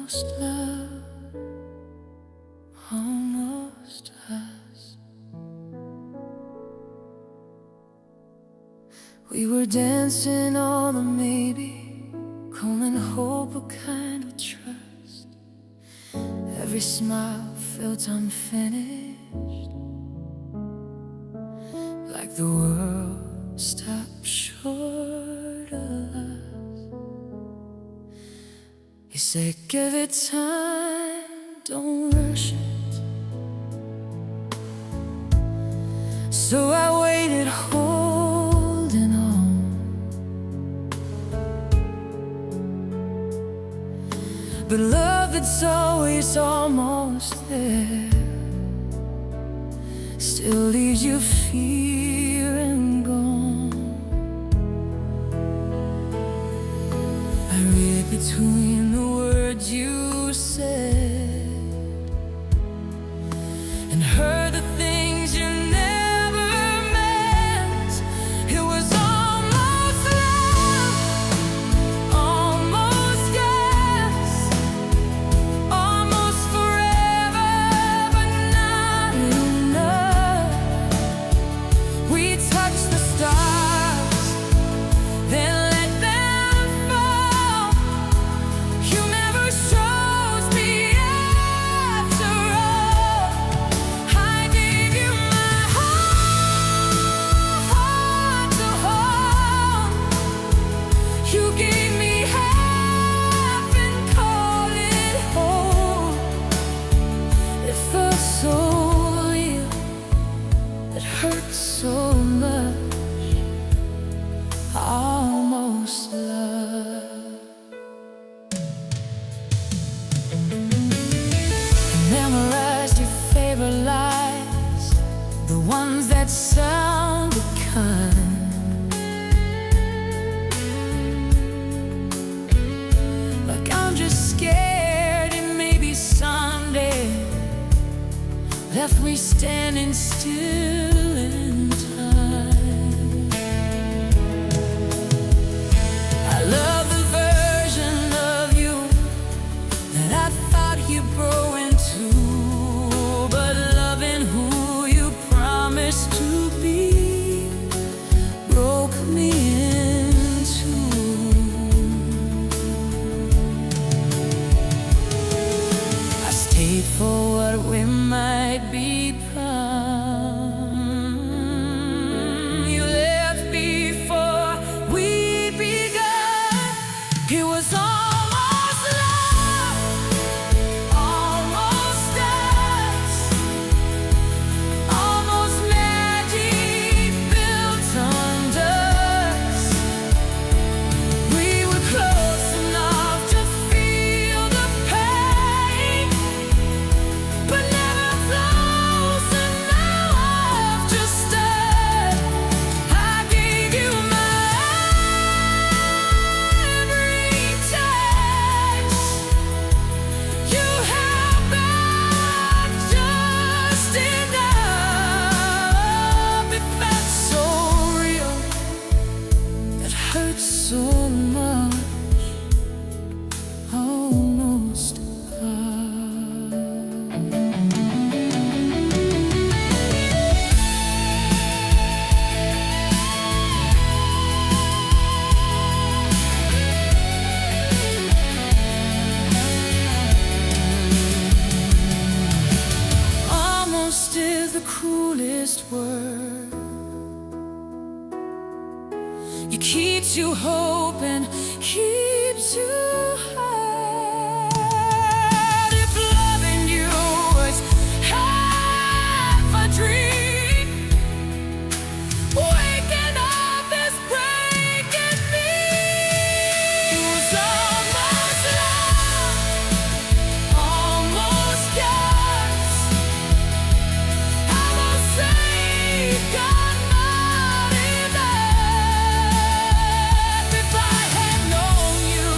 almost love, almost us. We were dancing on the maybe, calling hope a kind of trust. Every smile felt unfinished, like the world stopped short of us. He said, give it time, don't rush it. So I waited, holding on. But love that's always almost there still leaves you fearing gone. I read between the words you said and heard the things you never meant. It was almost love, almost yes, almost forever, but not enough. We touched the stars, then let them fall. You never chose me after all. I gave you my heart to hold. You gave me half and called it whole. It felt so real, it hurt so much. Almost love. Memorized your favorite lines, the ones that sounded kind, like I'm just scared it may be someday. Left me standing still in time. I love the version of you that I thought you'd grow into, but loving who you promised to be broke me in two. I stayed for what we might become. You left before we'd begun. It was almost love, almost us, almost magic built on dust. We were close enough to feel the pain, but never close enough to stay. I gave you my every touch. You held back just enough. It felt so real, it hurt so much. Almost almost is the cruelest word. It keeps you hoping, keeps you hard. If loving you was half a dream, waking up is breaking me. It was almost love, almost yes, almost saved, God, not enough. If I had known you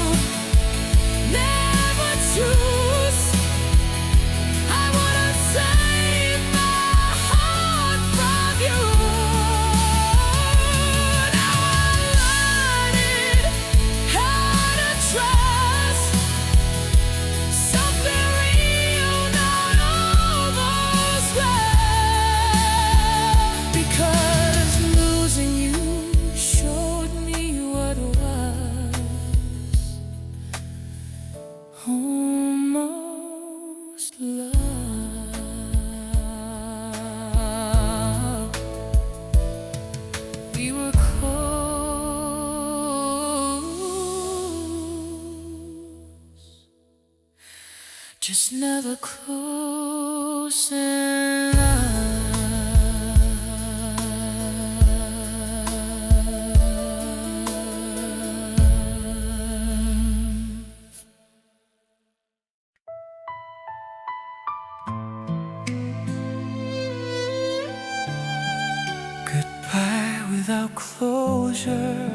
just never close enough. Goodbye without closure.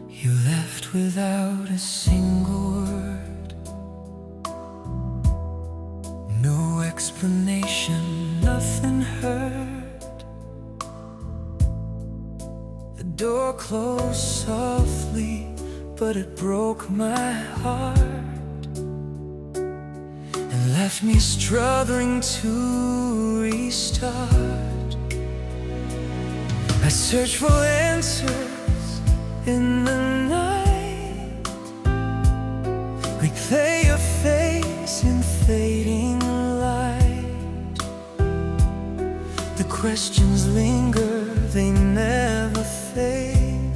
You left without a single word. No explanation, nothing heard. The door closed softly, but it broke my heart and left me struggling to restart. I searched for answers in the night, replay your face in fading light. The questions linger, they never fade.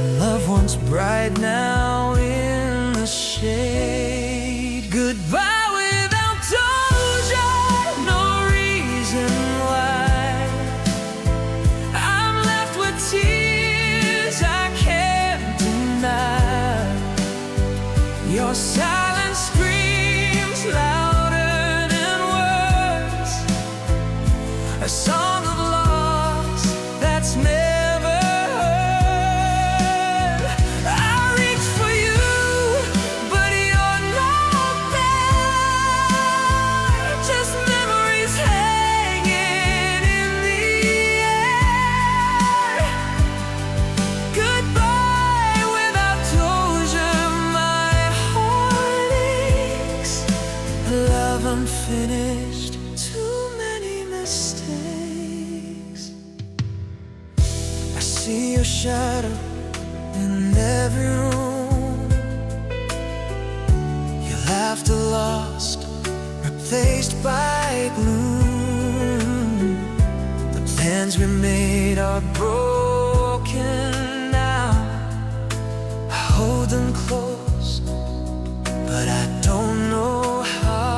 A love once bright, now in the shade. Goodbye without closure, no reason why. I'm left with tears I can't deny. Your silence screams louder than words, a song of loss that's never heard. I reach for you, but you're not there. Just memories hanging in the air. Goodbye without closure, my heart aches. Love unfinished, too many mistakes. I see your shadow in every room. Your laughter lost, replaced by gloom. The plans we made are broken now. I hold them close, but I don't know how.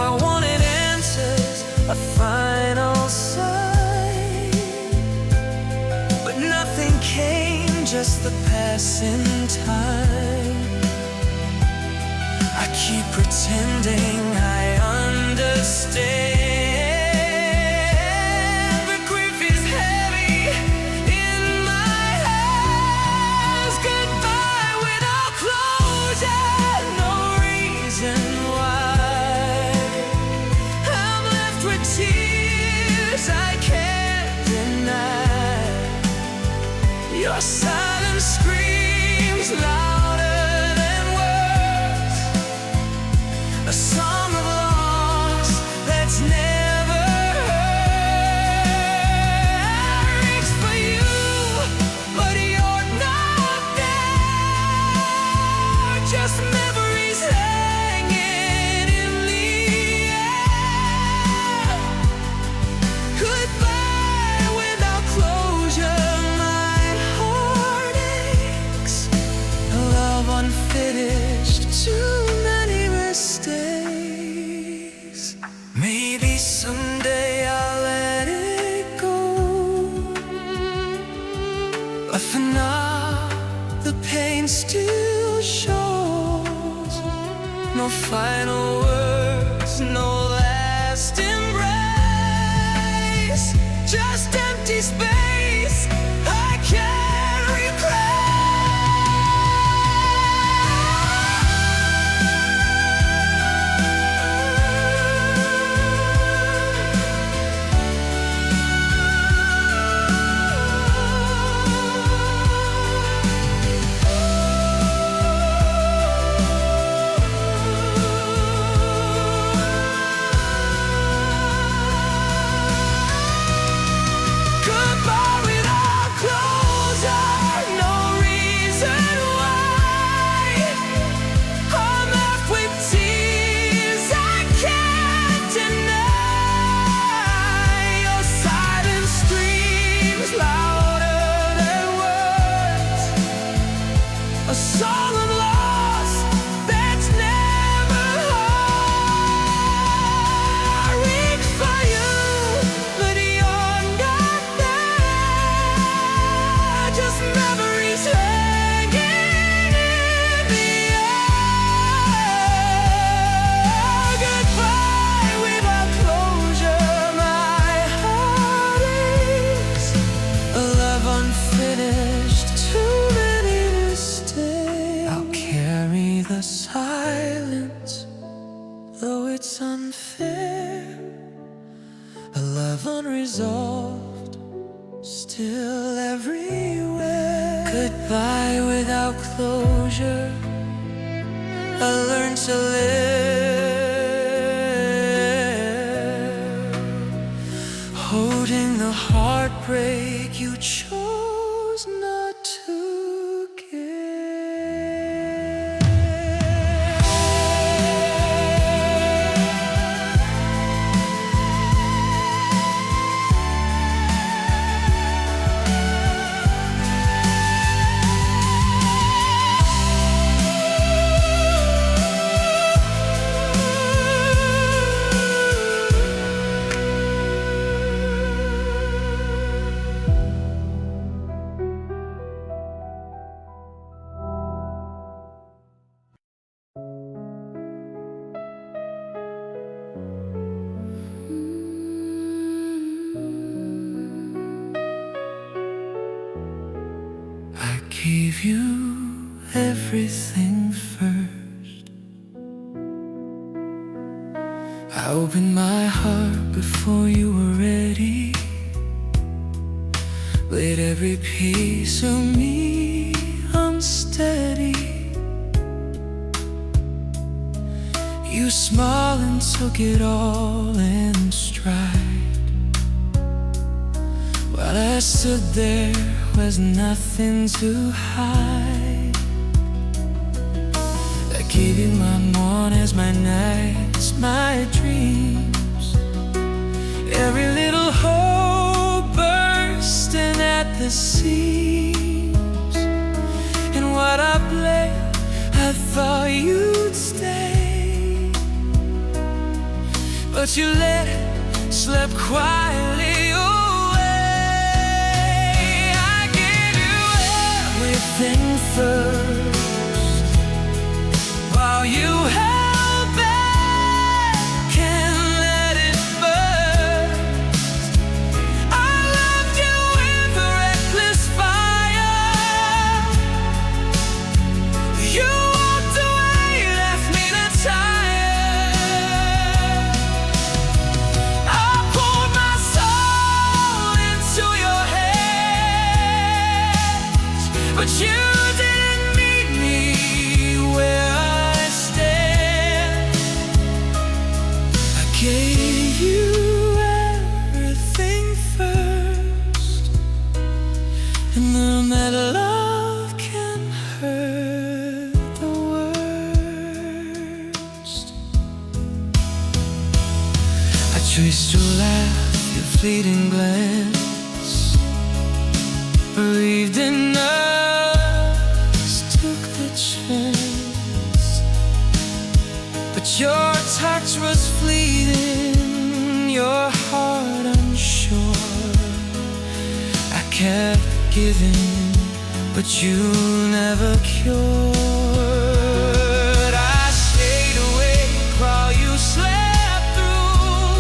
I wanted answers, a final sign, but nothing came, just the passing time. I keep pretending I understand, but grief is heavy in my hands. Goodbye without closure, no reason why. I'm left with tears I can't deny. Your silence screams louder than words, a song of loss that's never heard. I reach for you, but you're not there. Just memories hanging in the air. Goodbye without closure, my heart aches. Love unfinished, too many mistakes. Maybe someday I'll let it go, but for now the pain still shows. No final words, no last embrace, just empty space I can't replace. there, a love unresolved, still everywhere. Goodbye without closure, I learned to live, holding the heartbreak you chose not to give. I gave you everything first. I opened my heart before you were ready, laid every piece of me unsteady. You smiled and took it all in stride, while I stood there with nothing to hide. I gave you my mornings, my nights, my dreams, every little hope bursting at the seams. And what I played, I thought you'd stay, but you let it slip quietly away. Everything first, while you held back and let it burst. I loved you with reckless fire. You walked away, left me to tire. I poured my soul into your hands, but you didn't meet me where I stand. I gave you everything first, and then that love can hurt the worst. I traced your laugh, your fleeting glance, believed in us, took the chance. But your touch was fleeting, your heart unsure. I kept giving, but you never cured. I stayed awake while you slept through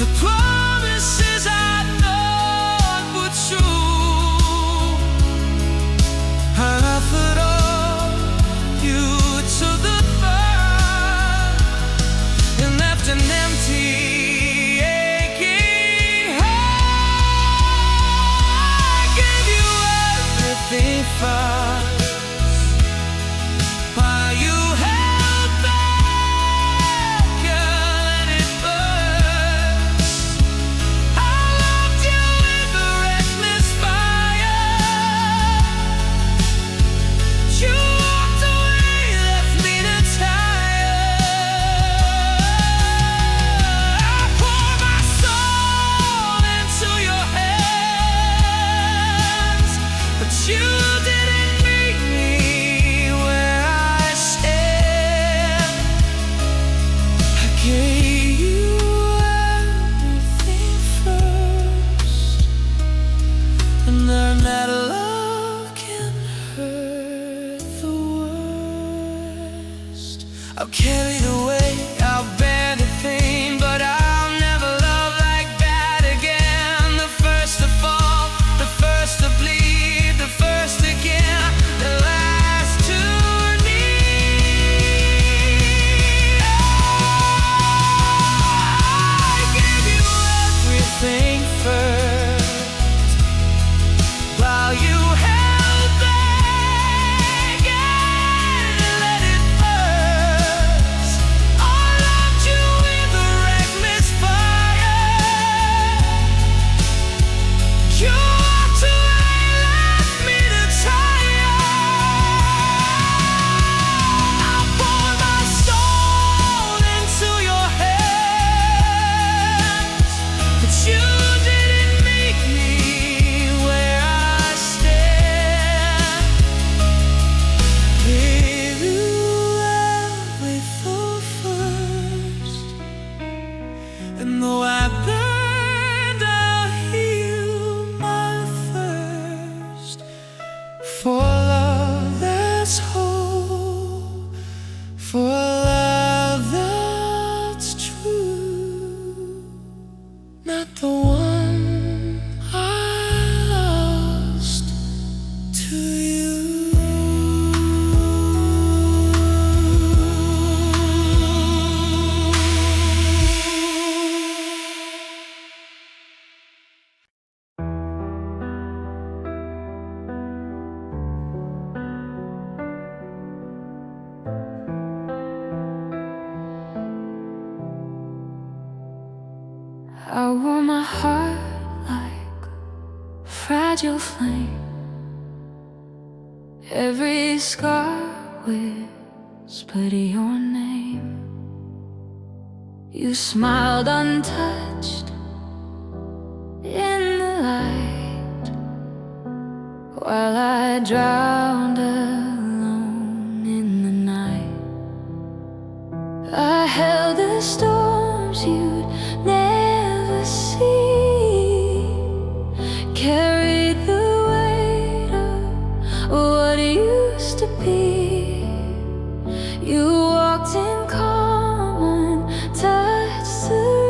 the promises I know were true. I offered all you to the burn and left an empty, aching heart. I gave you everything first, while you held back and let it burst. And though I burned, I'll heal my thirst for love that's whole, for love that's true, not the one I lost to you. I wore my heart like a fragile flame. Every scar whispered your name. You smiled untouched in the light, while I drowned alone in the night. I held the storms you'd never see, carried the weight of what used to be. You walked in calm and touched serene,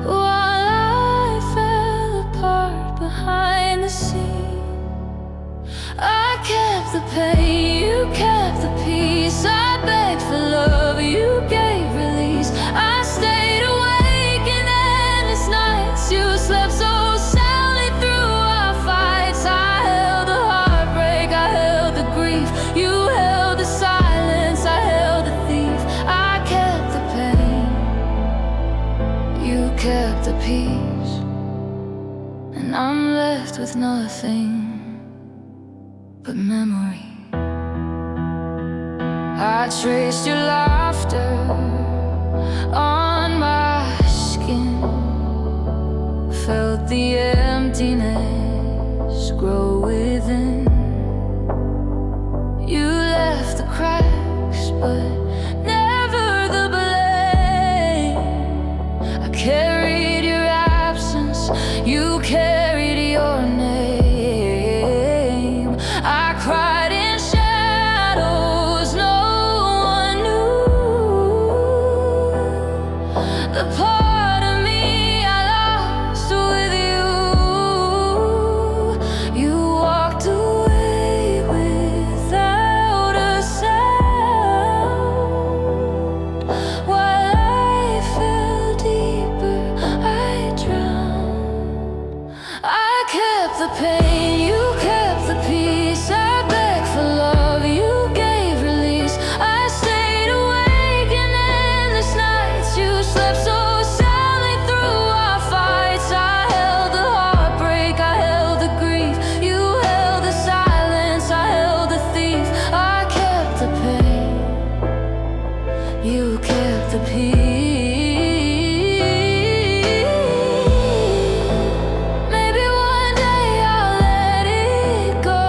while I fell apart behind the scene. I kept the pain, you kept the peace. I begged for love, you gave release. I stayed awake in endless nights. You slept so soundly through our fights. I held the heartbreak, I held the grief. You held the silence, I held the thief. I kept the pain, you kept the peace. And I'm left with nothing but memory. I traced your laughter on my skin, felt the emptiness grow within. You left the cracks, but never the blame. I carried your absence, you carried your name. I cried in shadows no one knew. The part of me I lost with you. You walked away without a sound, while I fell deeper, I drowned. I kept the pain, you kept the peace. I begged for love, you gave release. I stayed awake in endless nights. You slept so soundly through our fights. I held the heartbreak, I held the grief. You held the silence, I held the thief. I kept the pain, you kept the peace. Maybe one day I'll let it go,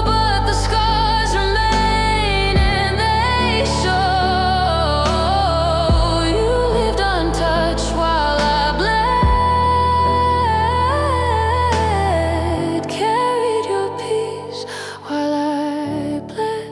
but the scars remain and they show. You lived untouched while I bled, carried your peace while I bled.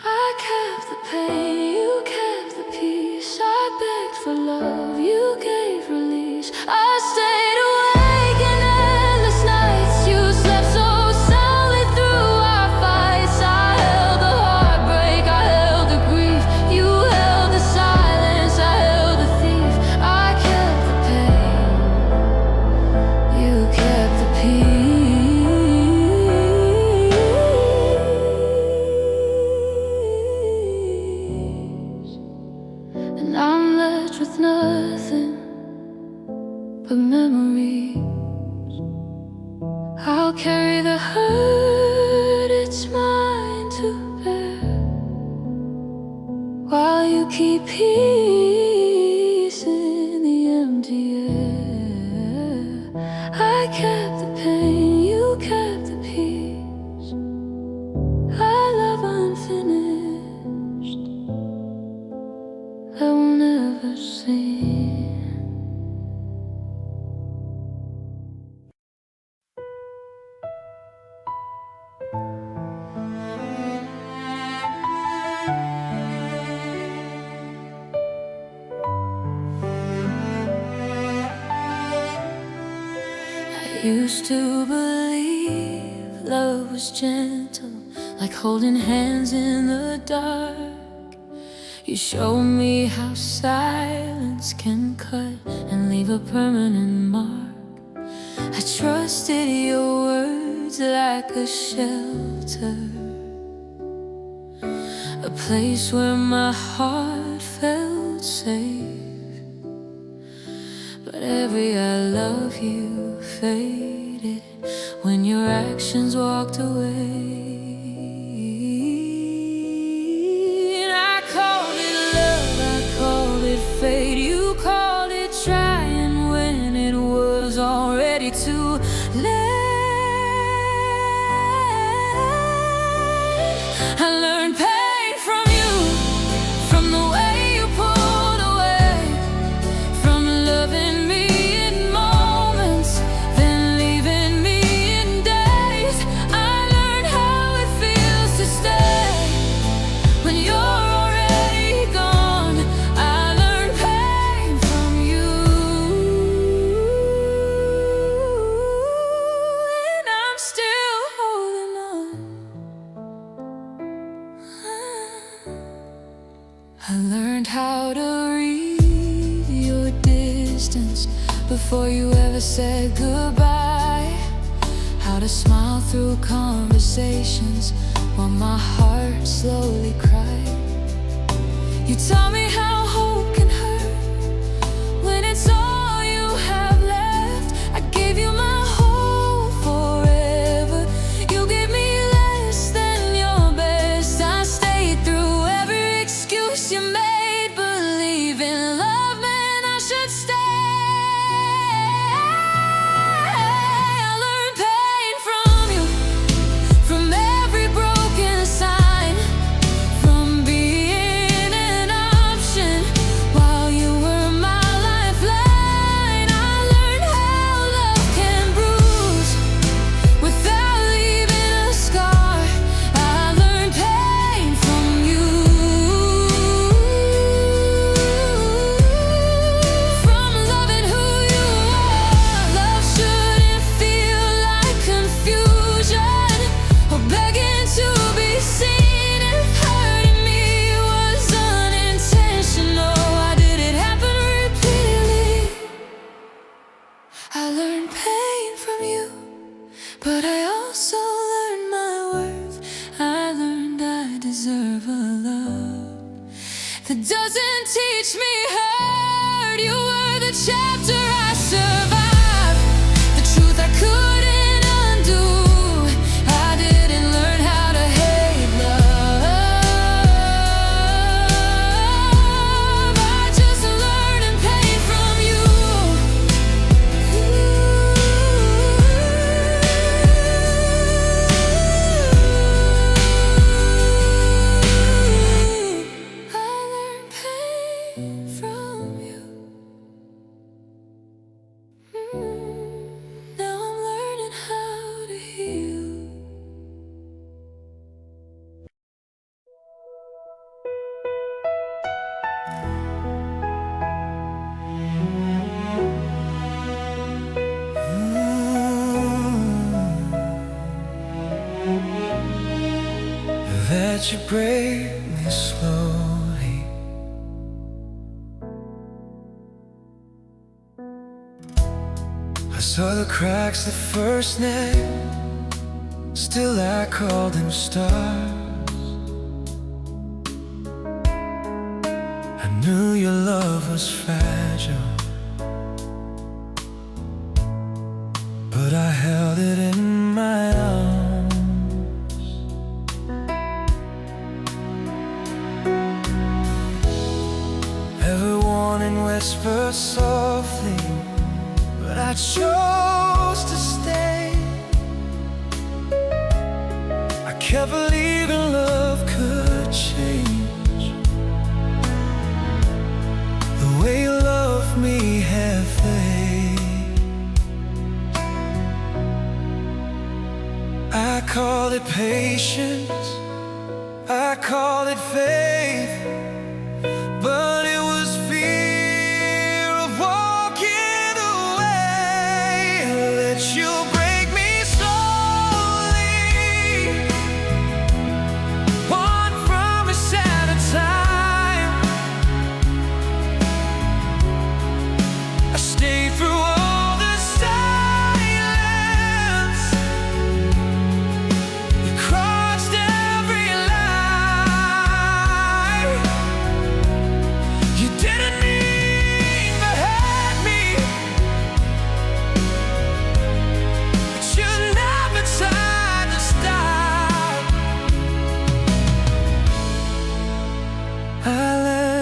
I kept the pain, you kept the peace. I begged for love, you gave release. I stayed awake in endless nights. You slept so soundly through our fights. I held the heartbreak, I held the grief. You held the silence, I held the thief. I kept the pain, you kept the peace. And I'm left with nothing but memories. I'll carry the hurt, it's mine to bear, while you keep peace in the empty air. I kept the pain, you kept the peace. I love unfinished. Used to believe love was gentle, like holding hands in the dark. You showed me how silence can cut and leave a permanent mark. I trusted your words like a shelter, a place where my heart felt safe. But every I love you faded when your actions walked away. And I called it love, I called it fate. You called it trying when it was already too late. I learned pain from you, from the way you pulled away, from loving me in moments, then leaving me in days. I learned how it feels to stay when you're already gone. I learned pain from you, and I'm still holding on. I learned how to read your distance before you ever said goodbye, how to smile through conversations while my heart slowly cried. You taught me how hope can hurt when it's all you have left. I gave you my hope forever. You gave me less than your best. I stayed through every excuse you made, believe in love meant I should stay. I learned pain from you, from every broken sign, from being an option while you were my lifeline. I learned how love can bruise without leaving a scar. I learned pain from you, from loving who you are. Love shouldn't feel like confusion or begging to be seen. If hurting me was unintentional, why did it happen repeatedly? I learned pain from you, but I also learned my worth. I learned I deserve a love that doesn't teach me hurt. You were the chapter I survived, the truth I couldn't undo. I didn't learn how to hate love, I just learned in pain from you. I learned pain from you. Now I'm learning how to heal. That you break me slowly. I saw the cracks the first night, still I called them stars. I knew your love was fragile, but I held it in my arms. Every warning whispered softly, but I chose to stay. I kept believing love could change the way you loved me halfway. I called it patience, I called it faith, but it was fear of walking away. Let you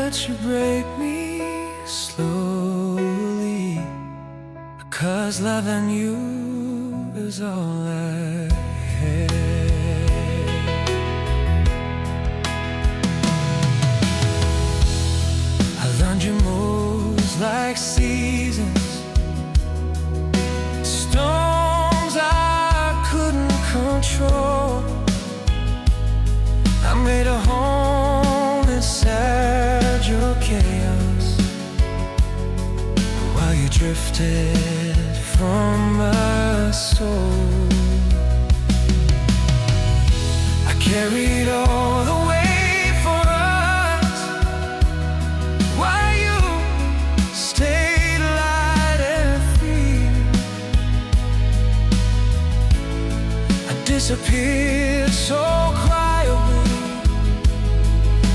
let you break me slowly, 'cause loving you is all I have. I learned your moves like seasons, storms I couldn't control. I made a home inside your chaos, while you drifted from my soul. I carried all the weight for us, while you stayed light and free. I disappeared so quietly,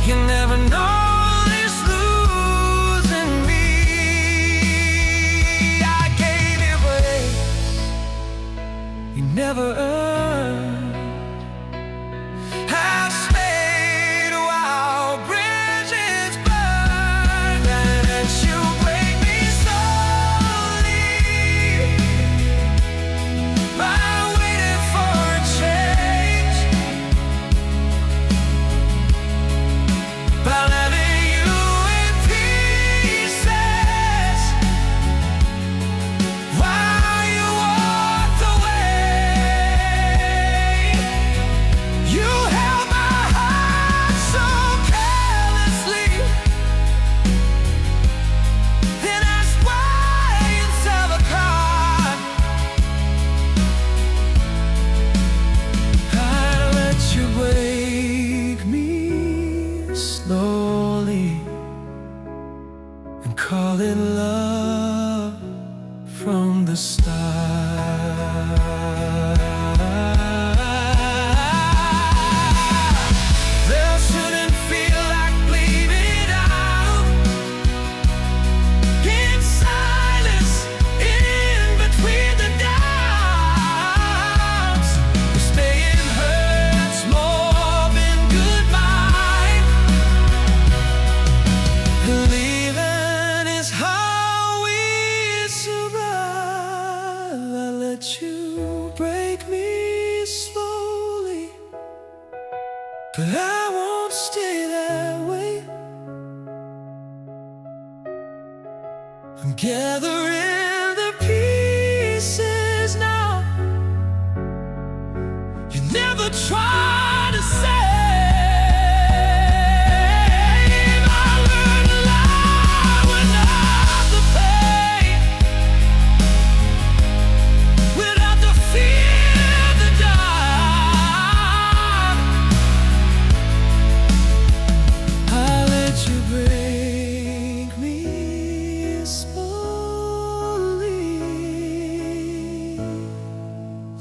you never noticed losing me. I gave you grace you never earned. I stayed while bridges burned, and you break me slowly by waiting for a change, by leaving you in pieces while you walked away. You held my heart so carelessly, and that's why it's ever caught. I let you break me slowly and call it love from the start. There shouldn't feel like bleeding out in silence, in between the doubts. Staying hurts more than goodbye. Believing is how we survive. I let you break me slowly, but I won't stay that way. I'm gathering the pieces now. You never try to save. I learned to lie without the pain, without the fear, the dark. I let you break me slowly.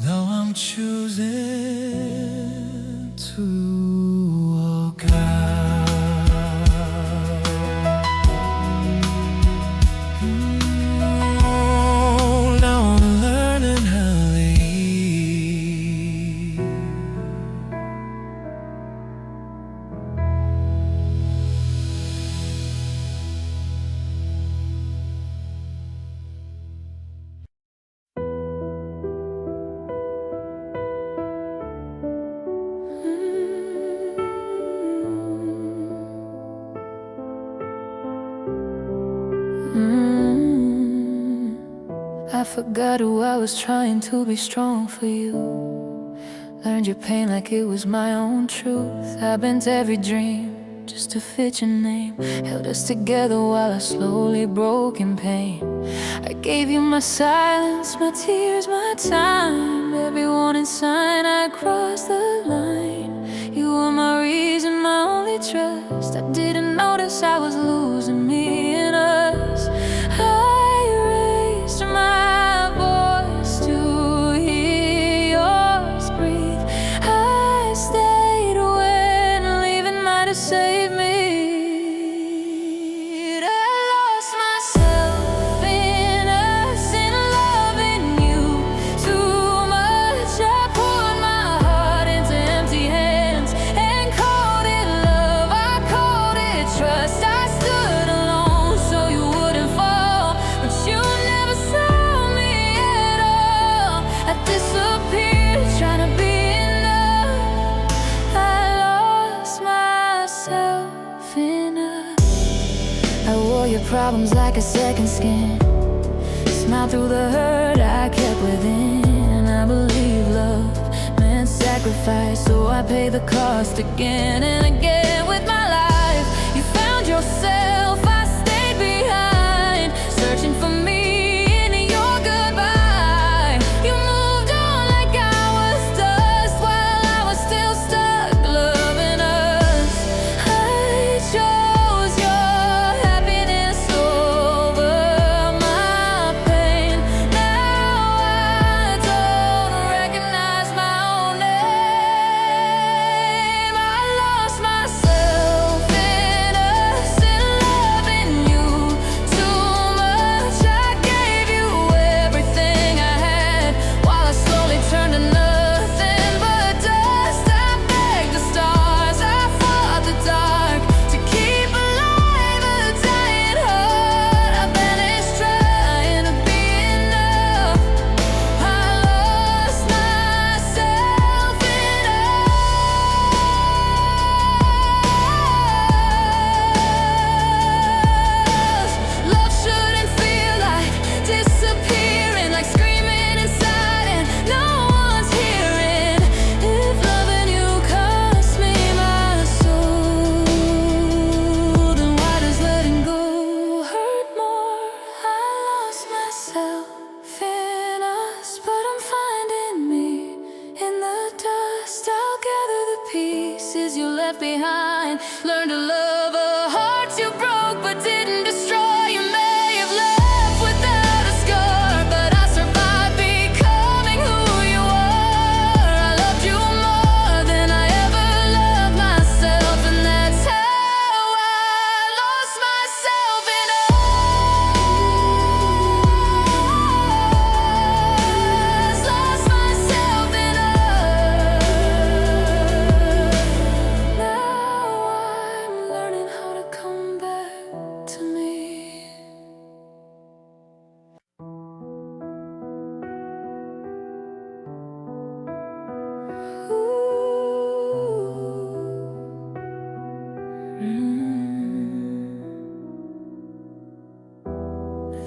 Now I'm choosing to walk out. Now I'm learning how to leave. I forgot who I was trying to be strong for you. Learned your pain like it was my own truth. I bent every dream just to fit your name. Held us together while I slowly broke in pain. I gave you my silence, my tears, my time. Every warning sign I crossed the line. You were my reason, my only trust. I didn't notice I was losing me and us. I raised my voice to hear yours breathe. I stayed when leaving might have saved me. I lost myself in us, in loving you too much. I poured my heart into empty hands and called it love, I called it trust. I stood your problems like a second skin. Smile through the hurt I kept within. I believe love meant sacrifice, so I pay the cost again and again with my life. You found yourself, I stayed behind, searching for me in your goodbye. You moved on like I was dust while I was still stuck loving us. I chose your happiness over my pain. Now I don't recognize my own name. I lost myself in us, in loving you too much. I gave you everything I had while I slowly turned to nothing but dust. I begged the stars, I fought the dark to keep alive a dying heart. I vanished trying to be enough. I lost myself in us. Love shouldn't feel like disappearing, like screaming inside and no one's hearing. If loving you cost me my soul, then why does letting go hurt more? I lost myself in us, but I'm finding me in the dust. I'll gather the pieces you left behind. Learn to love a heart you broke but didn't destroy. You may have left without a scar, but I survived becoming who you are. I loved you more than I ever loved myself, and that's how I lost myself in us. Lost myself in us. Now I'm learning how to come back to me.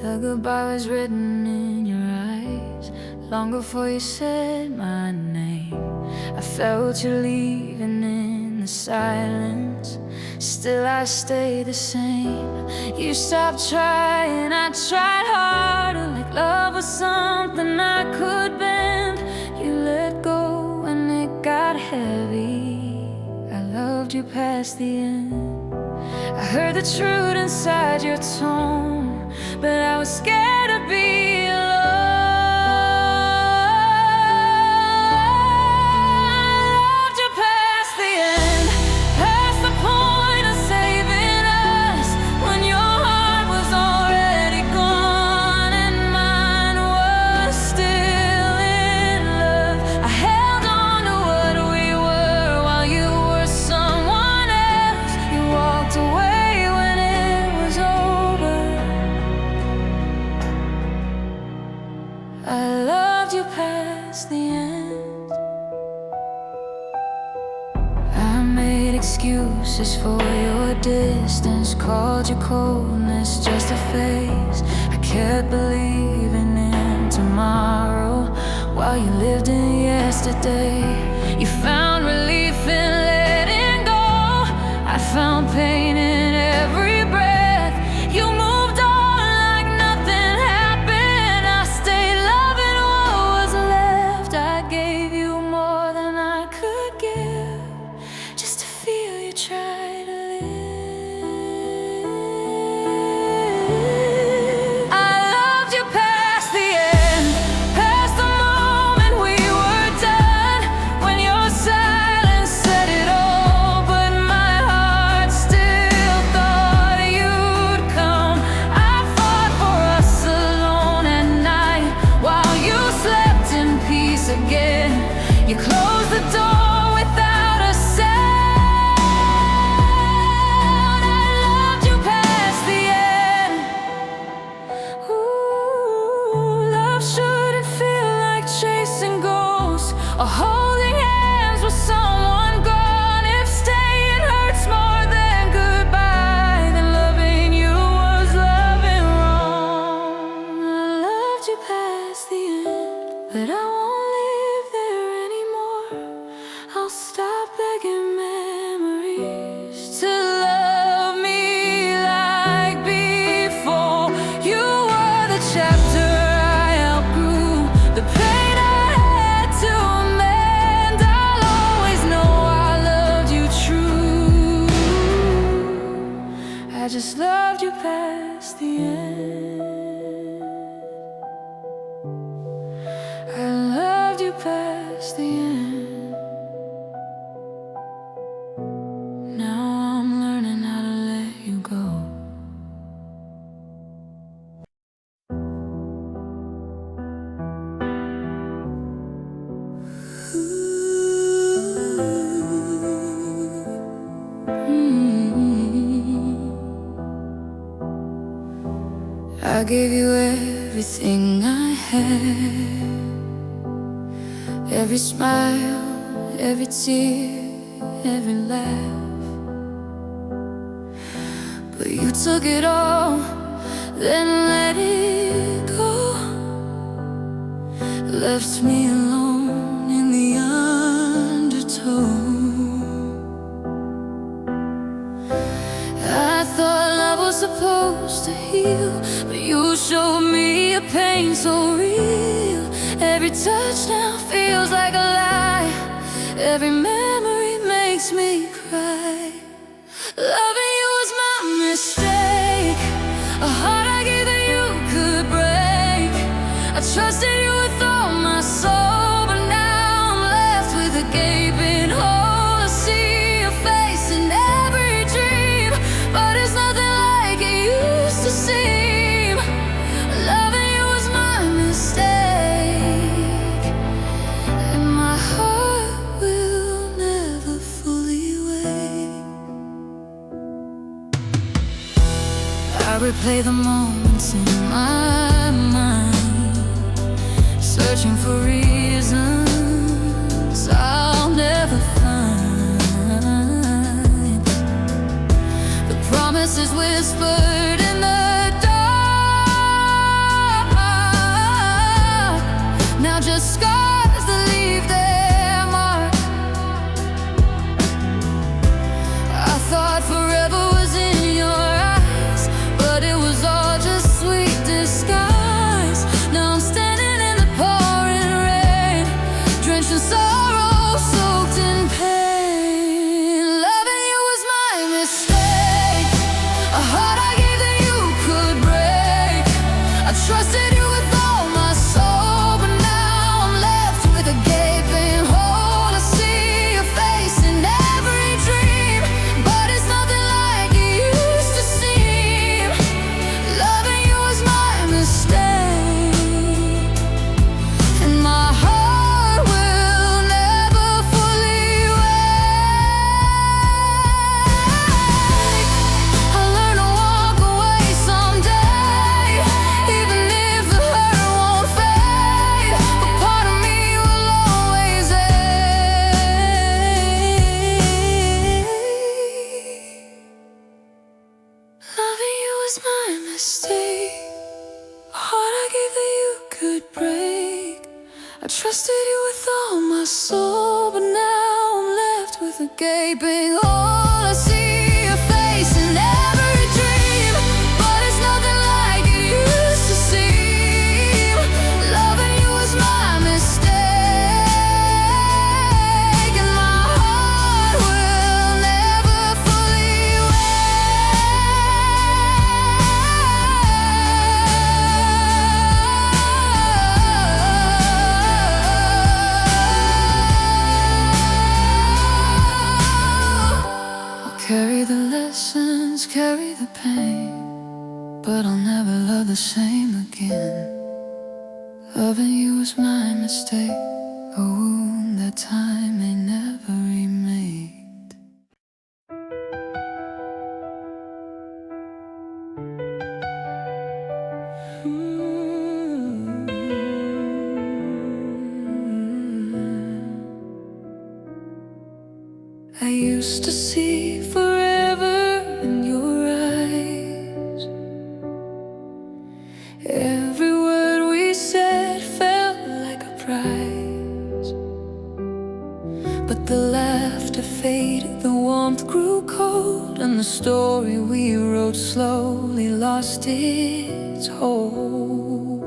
The goodbye was written in your eyes long before you said my name. I felt you leaving in the silence, still I stayed the same. You stopped trying, I tried harder, like love was something I could bend. You let go and it got heavy. I loved you past the end. I heard the truth inside your tone, but I was scared to be alone. I loved you past the end, past the point of saving us, when your heart was already gone and mine was still in love. I held on to what we were while you were someone else. You walked away when it was over. I loved you past the end. I made excuses for your distance, called your coldness just a phase. I kept believing in tomorrow while you lived in yesterday. You found relief in letting go, I found pain in every breath. You moved on like nothing happened. I stayed loving what was left. I gave you more than I could give, just to feel you try to live. I loved you past the end, past the moment we were done, when your silence said it all, but my heart still just loved you past the end. I loved you past the end. Now I'm learning how to let you go. I gave you everything I had, every smile, every tear, every laugh. But you took it all, then let it go. Left me alone in the undertow. I thought love was supposed to heal, but you showed me a pain so real. Every touch now feels like a lie. Every memory makes me cry. Loving you was my mistake, a heart I gave that you could break. I trusted you with all my soul, but now I'm left with a gaping hole. I see your face in every dream, but it's nothing like it used to seem. Loving you was my mistake, and my heart will never fully wake. I replay the moments in my mind, searching for reasons I'll never find. The promises whispered in the dark, now just scars that leave their mark. I thought forever was in your eyes, but it was all just sweet disguise. Now I'm standing in the pouring rain, drenched in sorrow, soaked in pain. Loving you was my mistake, a heart I gave that you could break. I trusted you with all my soul, but now I'm left with a gaping hole. I see your face in every dream, but it's nothing like it used to seem. Loving you was my mistake, and my heart will never fully wake. I learned to walk away someday, even if the hurt won't fade. A part of me will always ache. Loving you was my mistake, a heart I gave that you could break. I trusted you with all my soul, but now I'm left with a gaping hole. I see your face in every dream, but it's nothing like it used to seem. Loving you was my mistake, and my heart will never fully I'll carry the lessons, carry the pain, but I'll never love the same again. Loving you was my mistake, a wound that time may never remake. I used to see forever in your eyes. Every word we said felt like a prize, but the laughter faded, the warmth grew cold, and the story we wrote slowly lost its hold.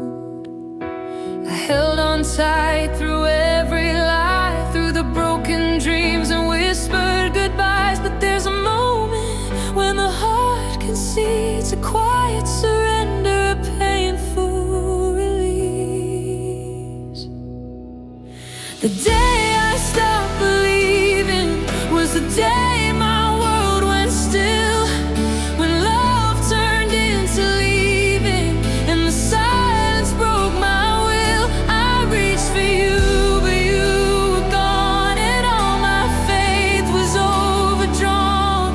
I held on tight through every lie, through the broken dreams and whispered goodbyes. But there's a moment when the heart can see It's a quiet surrender, a painful release. The day I stopped believing was the day my world went still. When love turned into leaving and the silence broke my will. I reached for you, but you were gone, and all my faith was overdrawn.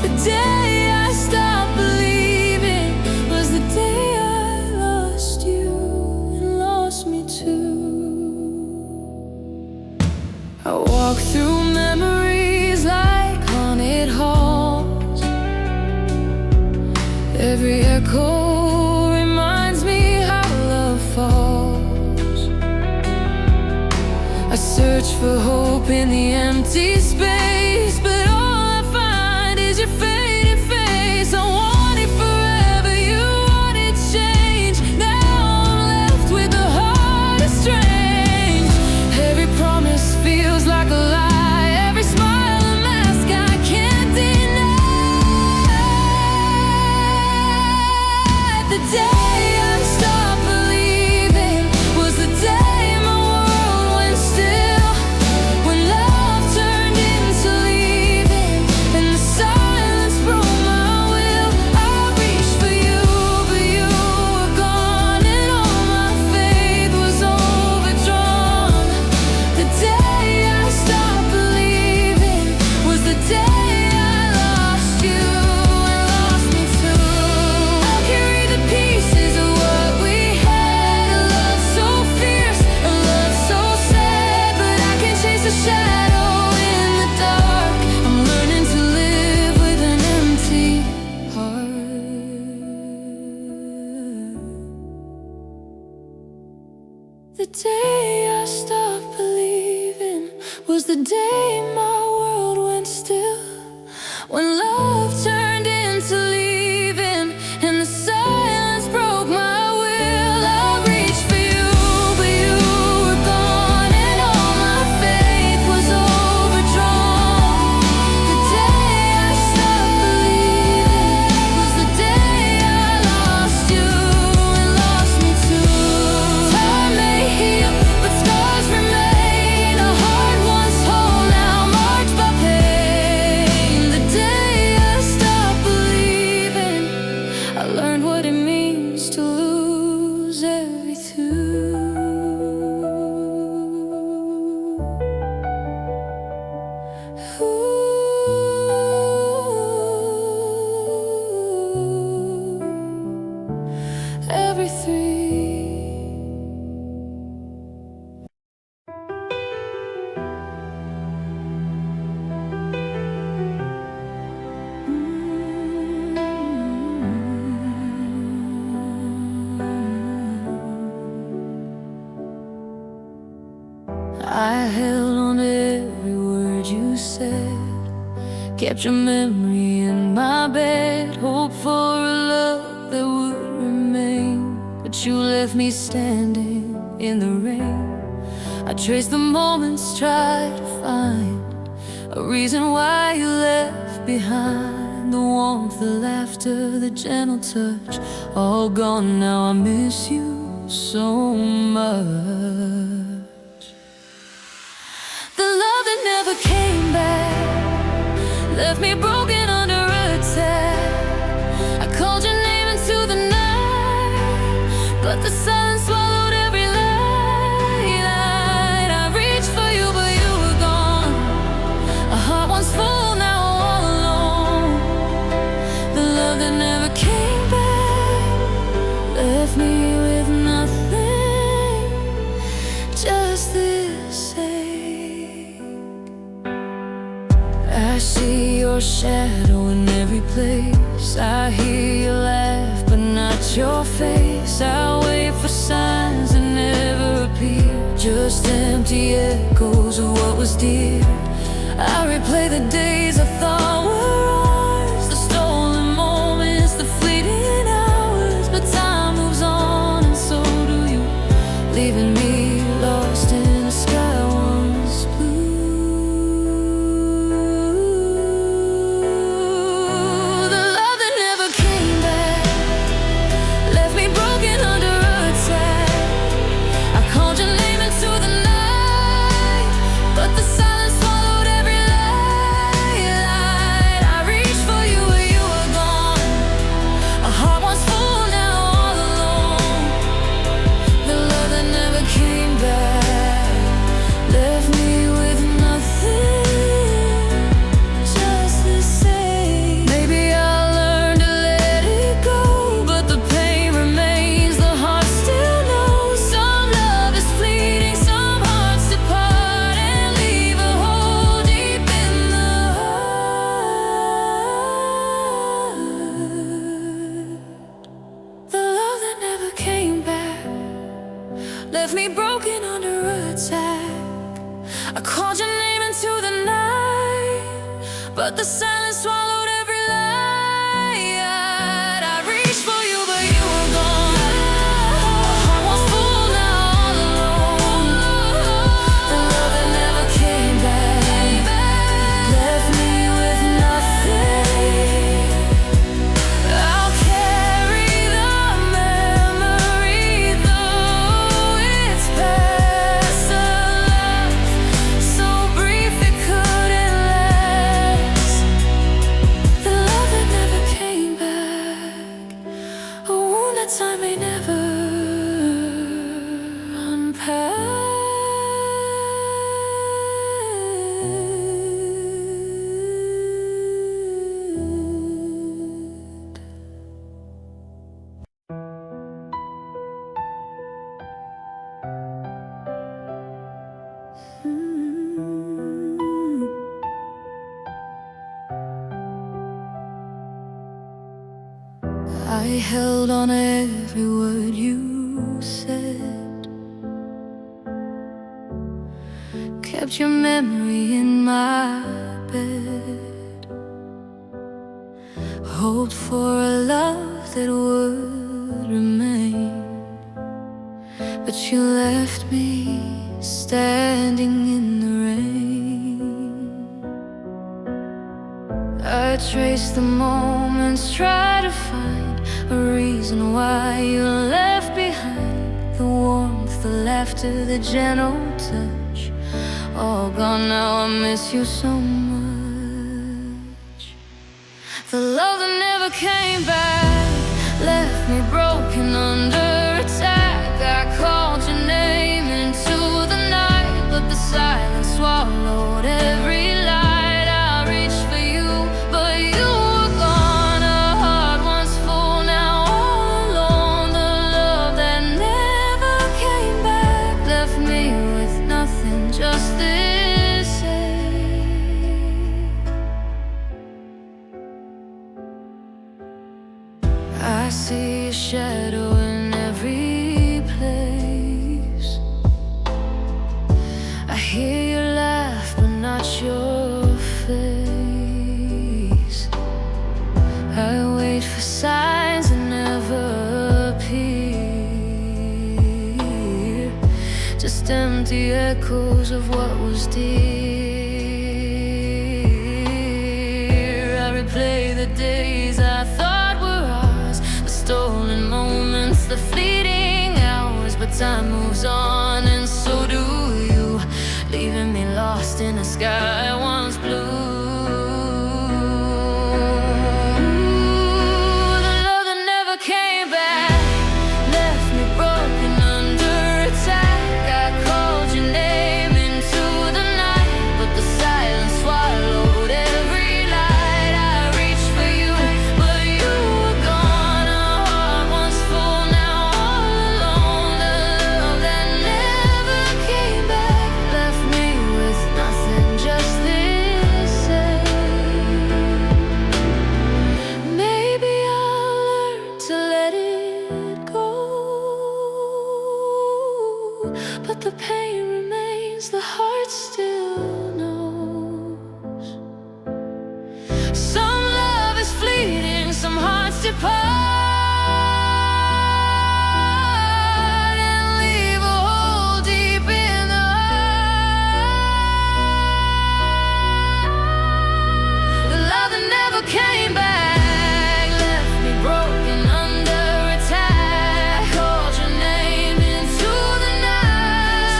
The day I stopped believing was the day I lost you and lost me too. I walk through memories like haunted halls. Every echo reminds me how love falls. I search for hope in the empty space, but all I find is your faded face. I wanted forever, you wanted change. Now I'm left with a heart estranged. Every promise feels like a lie, every smile a mask I can't deny. The day I stopped believing was the day my world went still. When love turned into leaving and the silence broke my will. I reached for you, but you were gone, and all my faith was overdrawn. The day I stopped believing was the day I lost you and lost me too. I'll carry the pieces of what we had, a love so fierce, a love so sad, but I can't chase a shadow in the dark. I'm learning to live with an empty heart. The day I stopped believing was the day my world went still. When love turned into leaving and the silence broke my will. I reached for you, but you were gone, and all my faith was overdrawn. The day I stopped believing was the day I lost you and lost me too. Time may heal, but scars remain. A heart once whole, now marked by pain. The day I stopped believing, I learned what it means to lose everything. I held on to every word you said, kept your memory in my bed, hoped for a love that would remain. But you left me standing in the rain. I traced the moments, tried to find a reason why you left behind. The warmth, the laughter, the gentle touch, all gone now. I miss you so much. The love that never came back left me broken under attack. I called your name into the night, but the silence swallowed every light. I reached for you, but you were gone. A heart once full, now all alone. The love that never came back left me with nothing, just this ache. I see your shadow in every place. I hear you laugh, but not your face. I wait for signs that never appear, just empty echoes of what was dear. I replay the days I thought were ours, the stolen moments, the fleeting hours. But time moves on, and so do you, leaving me lost in a sky once blue. The love that never came back me broken under attack. I called your name into the night, but the silence swallowed every light. I reached for you, but you were gone. My heart was full, now all alone. The love that never came back left me with nothing. I'll carry the memory, though it's past. A love so brief it couldn't last. The love that never came back, a wound that time may never unpack. I held on every word you said, kept your memory in my bed, hoped for a love that would remain, but you left me standing in the rain. I traced the moments, tried to find a reason why you left behind. The warmth, the laughter, the gentle touch, all gone now. I miss you so much. The love that never came back left me broken under attack. I called your name into the night, but the silence swallowed every light. I reached for you, but you were gone. A heart once full, now all alone. The love that never came back left me with nothing, just this ache. I see a shadow in every place. I hear you laugh, but not your face. I wait for signs that never appear, just empty echoes of what was dear. I replay the days I thought were ours, the stolen moments, the fleeting hours. But time moves on, and so do you, leaving me lost in a sky once blue. The love that never came back left me broken under attack. I called your name into the night, but the silence swallowed every light. I reached for you, but you were gone. A heart once full, now all alone. The love that never came back left me with nothing, just this ache. Maybe I'll learn to let it go, but the pain remains, the heart still knows. Some love is fleeting, some hearts depart and leave a hole deep in the heart. The love that never came back left me broken under attack. Called your name into the night.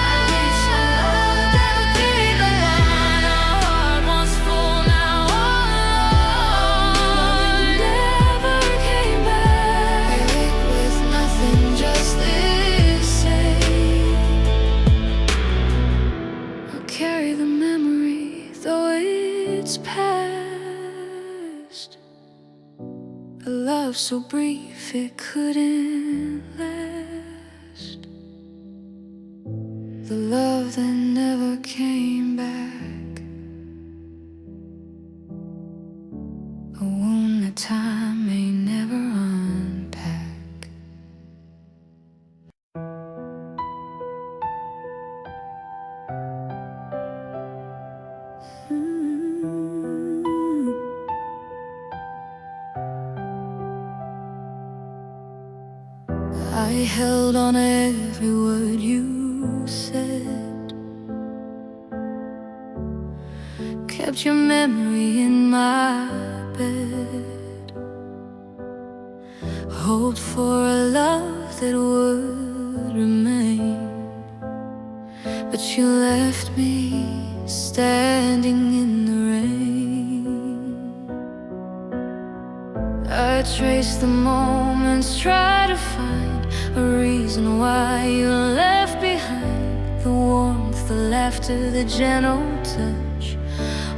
I reached for love that never came back. A heart once full, now all alone. Never came back with nothing, just this ache. I'll carry the memory, though it's past. A love so brief it couldn't last. The love that never came back, a wound that time may never unpack. held on every word you said, kept your memory in my bed, hoped for a love that would remain, but you left me standing in the rain. I trace the moments, try to find a reason why you left behind. The warmth, the laughter, the gentle touch,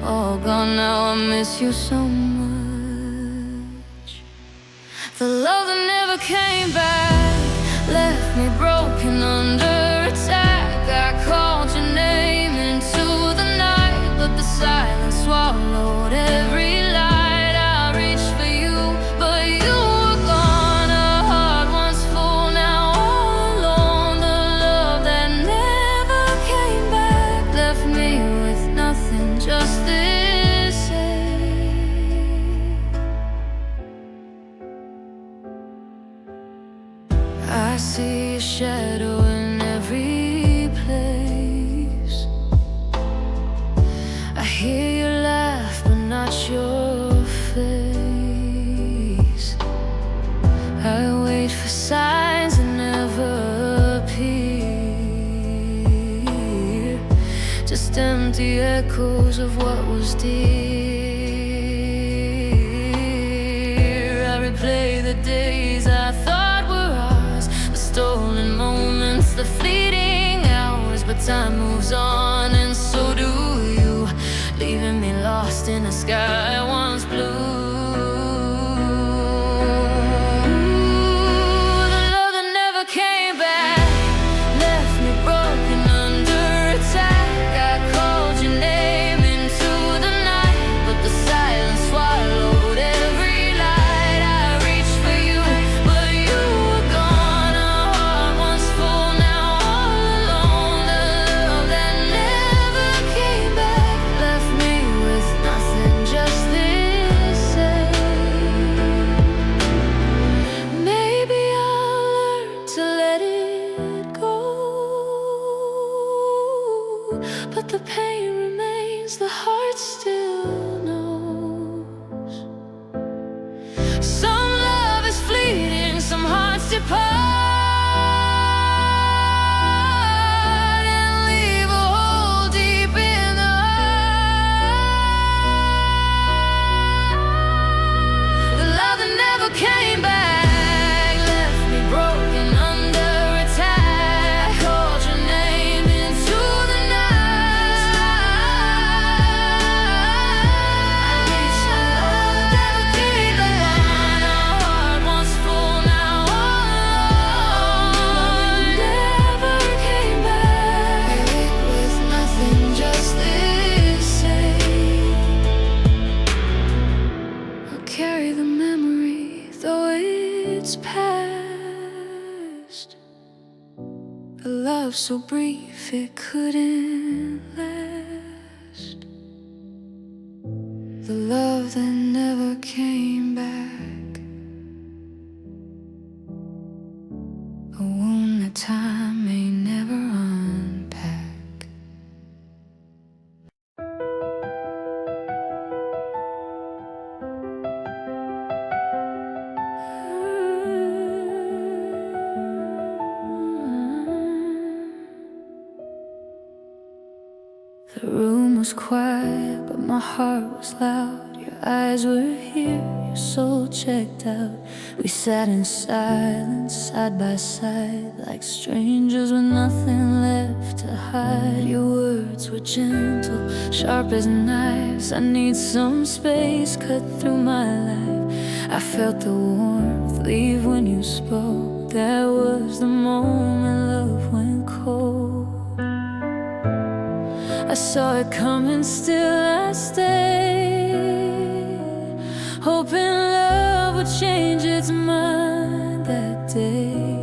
all gone now, I miss you so much. The love that never came back left me broken under attack. I called your name into the night, but the silence swallowed every light. I reached for you, but you were gone. A heart once full, now all alone. The love that never came back left me with nothing, just this ache. I see a shadow in every place. I hear you laugh, but not your face. I wait for signs that never appear, just empty echoes of what was dear. I replay the days I thought were ours, the stolen moments, the fleeting hours. But time moves on, and so do you, leaving me lost in a sky once blue. The love that never came back left me broken under attack. I called your name into the night, but the silence swallowed every light. I reached for you, but you were gone. A heart once full, now all alone. The love that never came back left me with nothing, just this ache. Maybe I'll learn to let it go, but the pain remains, the heart still knows. Some love is fleeting, some hearts depart and leave a hole deep in the heart. The love that never came back left me broken under attack. I called your name into the night. I reached for love that never came back. A heart once full, now all alone. Never came back with nothing, just this ache. I'll carry the memory, though it's past. A love so brief it couldn't last. The love that never came back, a wound that time may never unpack. The room was quiet, but my heart was loud. Your eyes were here, your soul checked out. We sat in silence, side by side, like strangers with nothing left to hide. Your words were gentle, sharp as knives. I need some space cut through my life. I felt the warmth leave when you spoke. That was the moment love went cold. I saw it coming, still I stayed, hoping love would change its mind that day.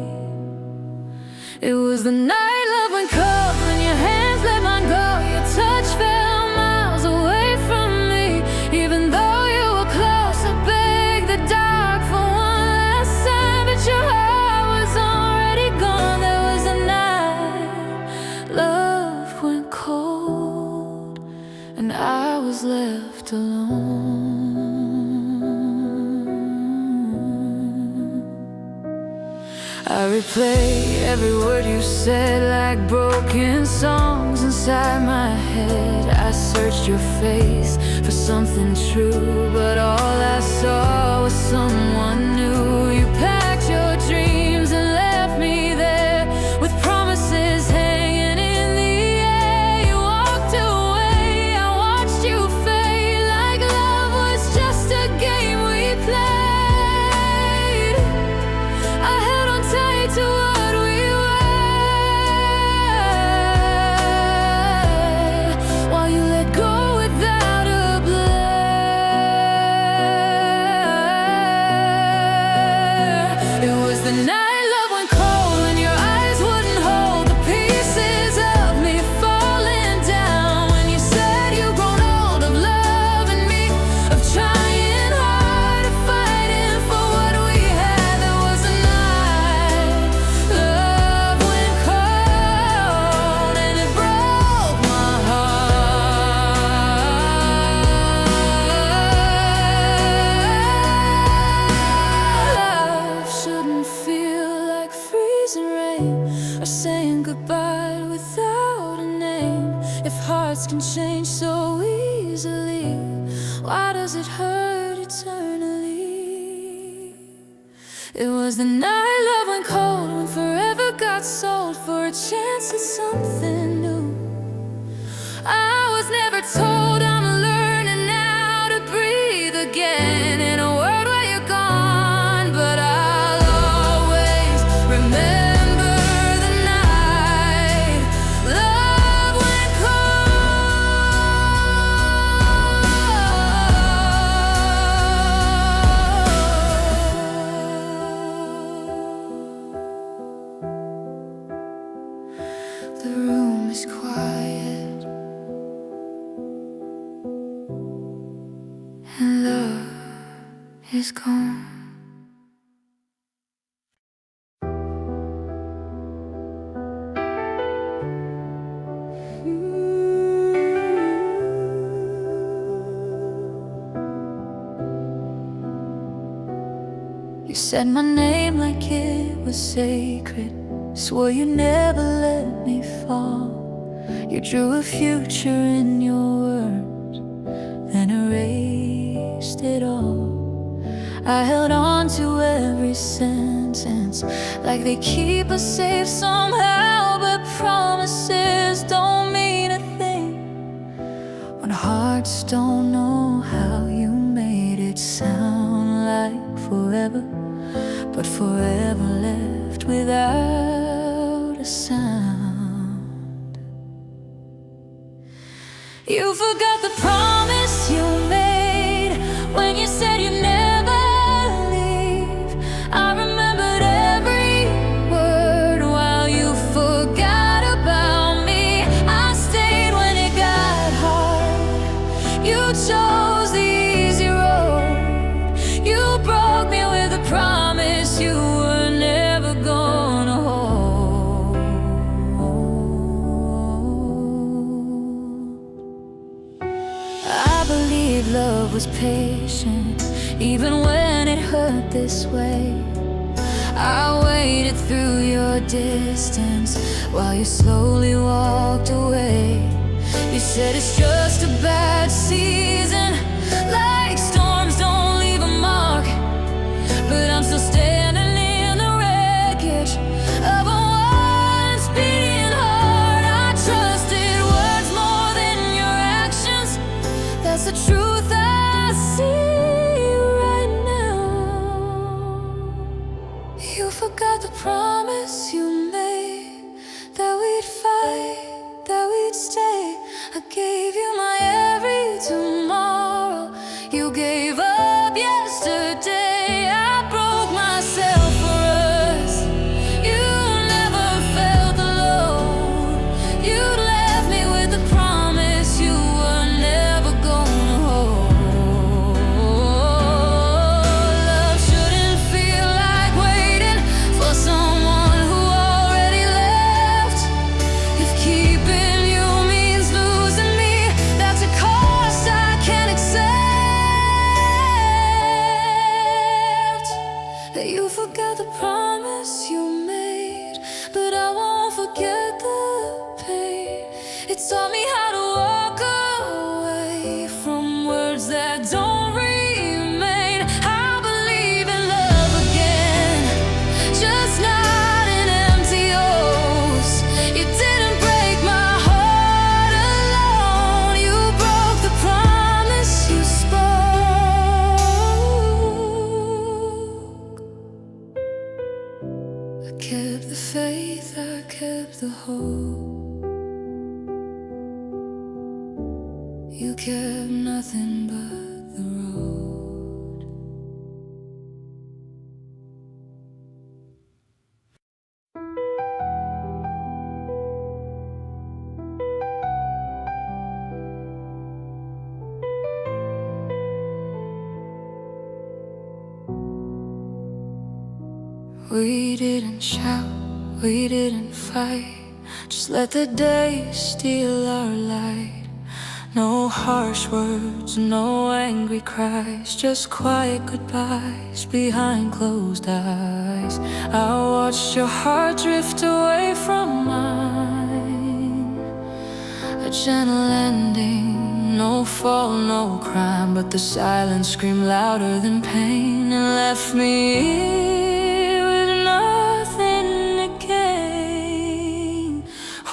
It was the night love went cold, when your hands let mine go. Your touch fell miles away from me. Even though you were close, I begged the dark for one last sign, but your heart was already left alone. I replay every word you said like broken songs inside my head. I searched your face for something true, but all I saw was someone new. You packed your dreams and left me there with promises hanging in the air. You walked away, I watched you fade like love was just a game we played. I held on tight to what we were, while you let go without a blur. It was the night love went cold when your eyes wouldn't hold the pieces of me falling down. When you said you'd grown old of loving me, of trying hard, of fighting for what we had. There was a night love went cold and it broke my heart. Love shouldn't feel like freezing rain or saying goodbye without a name. If hearts can change so easily, why does it hurt eternally? It was the night love went cold, when forever got sold for a chance at something new. I was never told I'm learning now to breathe again in a world where you're gone, but I'll always remember the night love went cold. The room is quiet and love is gone. You said my name like it was sacred, swore you never let me fall. You drew a future in your words, then erased it all. I held on to every sentence like they keep us safe somehow, but promises don't mean a thing when hearts don't know how. You made it sound like forever, but forever left without a sound. You forgot the promise you made when you said you'd never leave. I remembered every word while you forgot about me. I stayed when it got hard. You chose the easy road. You broke me with a promise you were never gonna hold. I believed love was patient, even when it hurt this way. I waited through your distance while you slowly walked away. You said it's just a bad season, like storms don't leave a mark, but I'm still standing in the wreckage of a once beating heart. I trusted words more than your actions. That's the truth I see right now. You forgot the promise you made, that we'd fight, that we'd stay. I gave you my every tomorrow. You gave up yesterday. I broke myself for us. You never felt alone. You left me with the promise you were never gonna hold. that don't remain. I believe in love again, just not in empty oaths. You didn't break my heart alone. You broke the promise you spoke. I kept the faith, I kept the hope. You kept nothing but the road. We didn't shout, we didn't fight, just let the day steal our light. No harsh words, no angry cries, just quiet goodbyes behind closed eyes. I watched your heart drift away from mine. A gentle ending, no fall, no crime, but the silence screamed louder than pain and left me here with nothing to gain.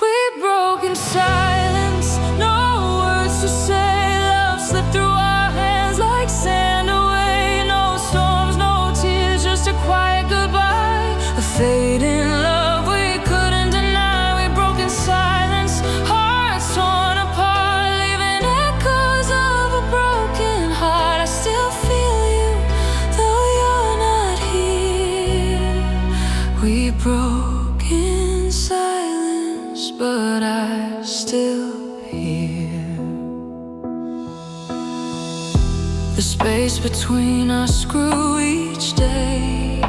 We broke in silence, no to say. Love slipped through our hands like sand away. No storms, no tears, just a quiet goodbye. A fading love we couldn't deny. We broke in silence, hearts torn apart, leaving echoes of a broken heart. I still feel you, though you're not here. We broke in silence, but I'm still here. The space between us grew each day.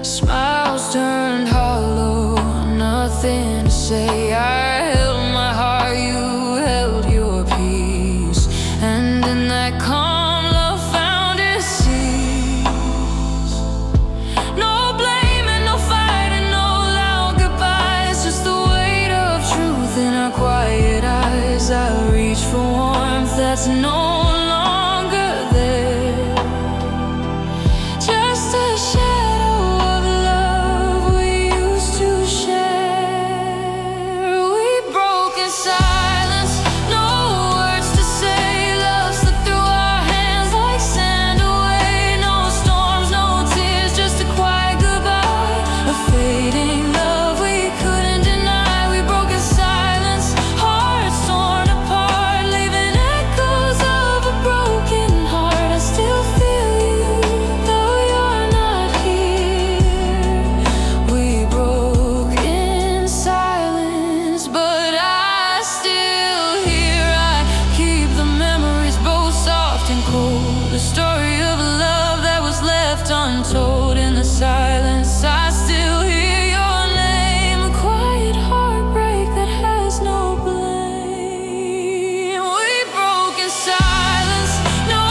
Smiles turned hollow, nothing to say. I held my heart, you held your peace, and in that calm, love found its seas. No blaming, no fighting, no loud goodbyes, just the weight of truth in our quiet eyes. I reach for warmth that's no untold in the silence. I still hear your name, a quiet heartbreak that has no blame. We broke in silence, no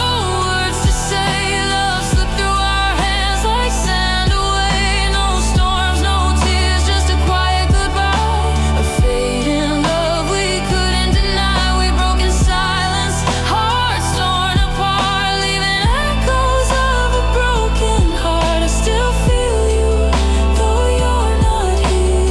words to say. Love slipped through our hands like sand away. No storms, no tears, just a quiet goodbye. A fading love we couldn't deny. We broke in silence, hearts torn apart, leaving echoes of a broken heart. I still feel you, though you're not here.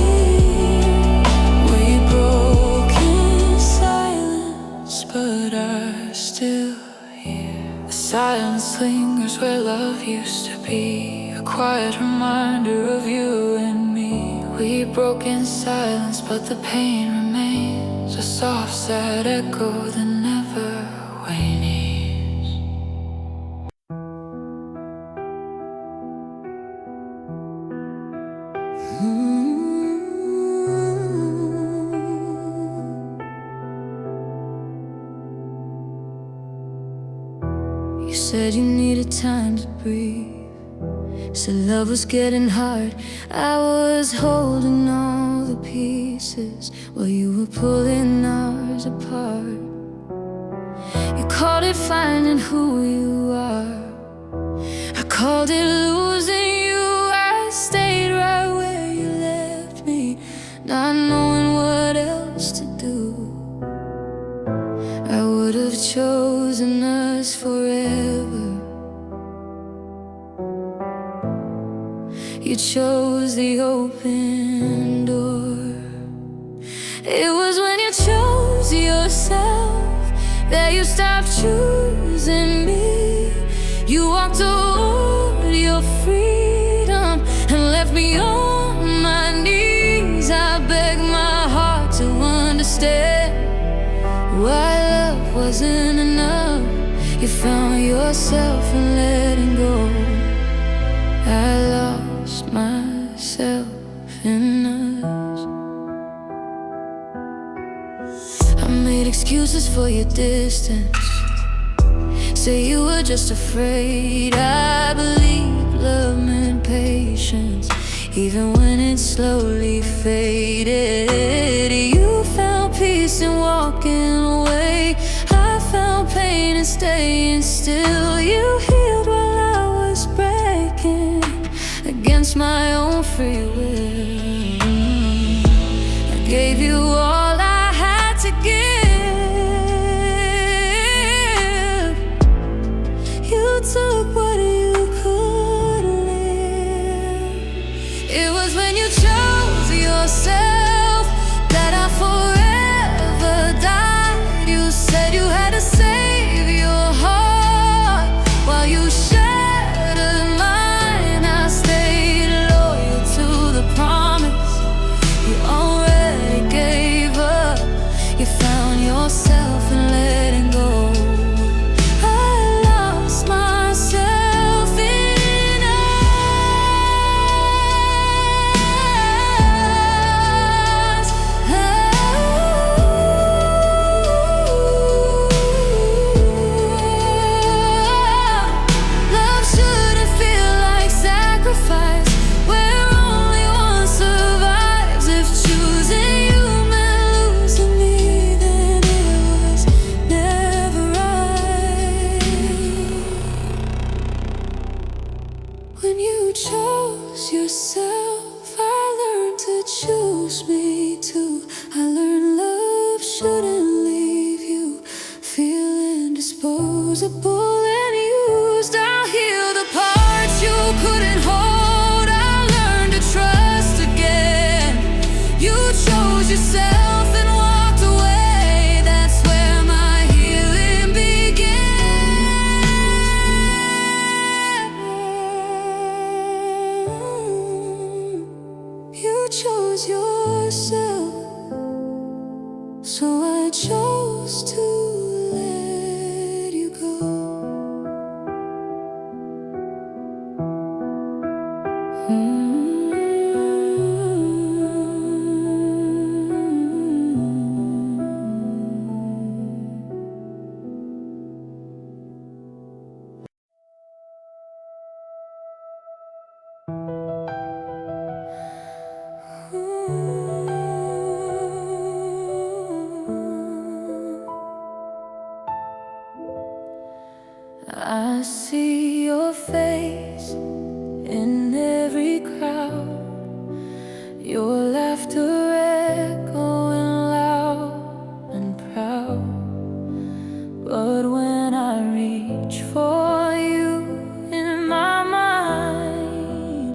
We broke in silence, but are still here. The silence lingers where love used to be, a quiet reminder of you and me. We broke in silence, but the pain remains, a soft, sad echo that never wanes. You said you needed time to breathe. Said love was getting hard. I was holding all the pieces while you were pulling ours apart. You called it finding who you are. I called it losing you. I stayed right where you left me, not knowing what else to do. I would have chosen chosen us forever. You chose the open door. It was when you chose yourself that you stopped choosing me. You walked toward your freedom and left me on my knees. I begged my heart to understand why love wasn't enough. You found yourself in letting go. I lost myself in us. I made excuses for your distance, say you were just afraid. I believed love meant patience, even when it slowly faded. You found peace in walking away. I found pain in staying still. You healed while I was breaking against my own free will. I gave you all I had to give. You took what you could live. It was when you chose yourself that I forever died. You said you had to save your heart while you shattered mine. I stayed loyal to the promise you already gave up. You found yourself in letting go. I lost myself in us. Love shouldn't feel like sacrifice, where only one survives. If choosing you meant losing me, then it was never right. When you chose yourself, I learned to choose me too. I learned love shouldn't leave you feeling disposable and used. I'll heal the parts you couldn't hold. I learned to trust again. You chose yourself and walked away. That's where my healing began. You chose yourself, so I chose to let you go. I see your face in every crowd, your laughter echoing loud and proud. But when I reach for you in my mind,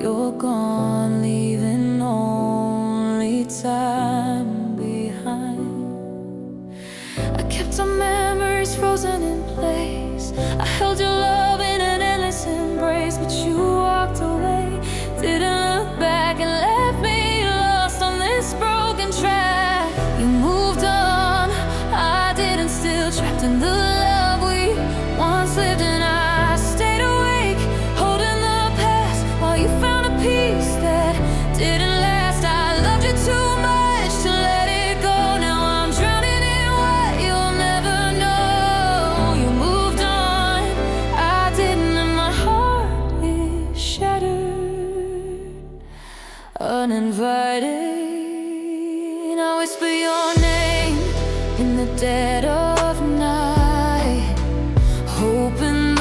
you're gone, leaving only time behind. I kept our memories frozen in place. I held your love in an endless embrace, but you walked away, didn't look back, and left me lost on this broken track. You moved on, I didn't, still trapped in the love we once lived in. I stayed awake, holding the past, while you found a peace that didn't last. I loved you too much to let it go. Now I'm drowning in what you'll never know. You moved on, I didn't, and my heart is shattered, uninvited. I whisper your name in the dead of night, hoping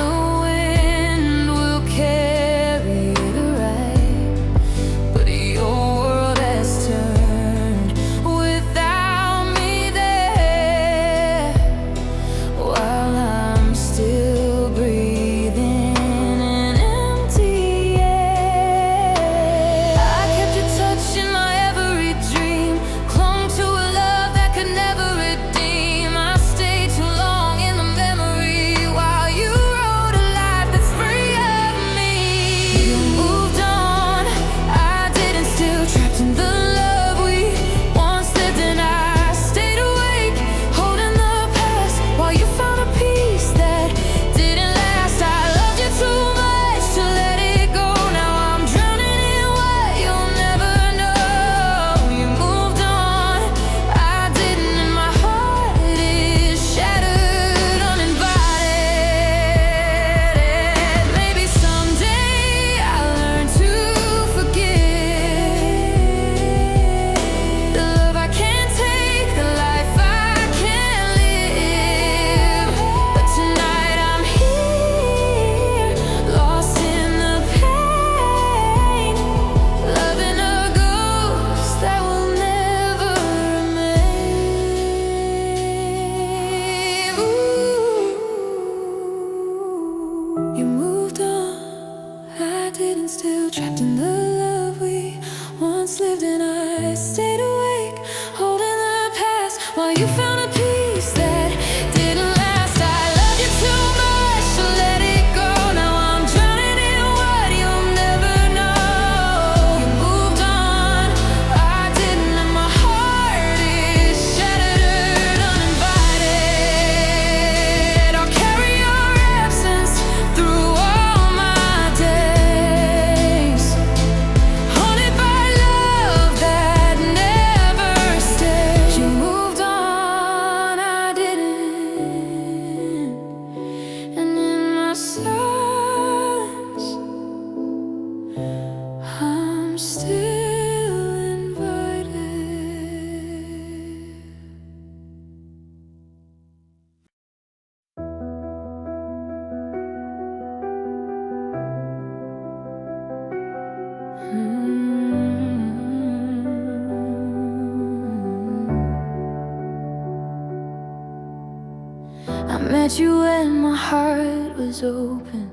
met you when my heart was open,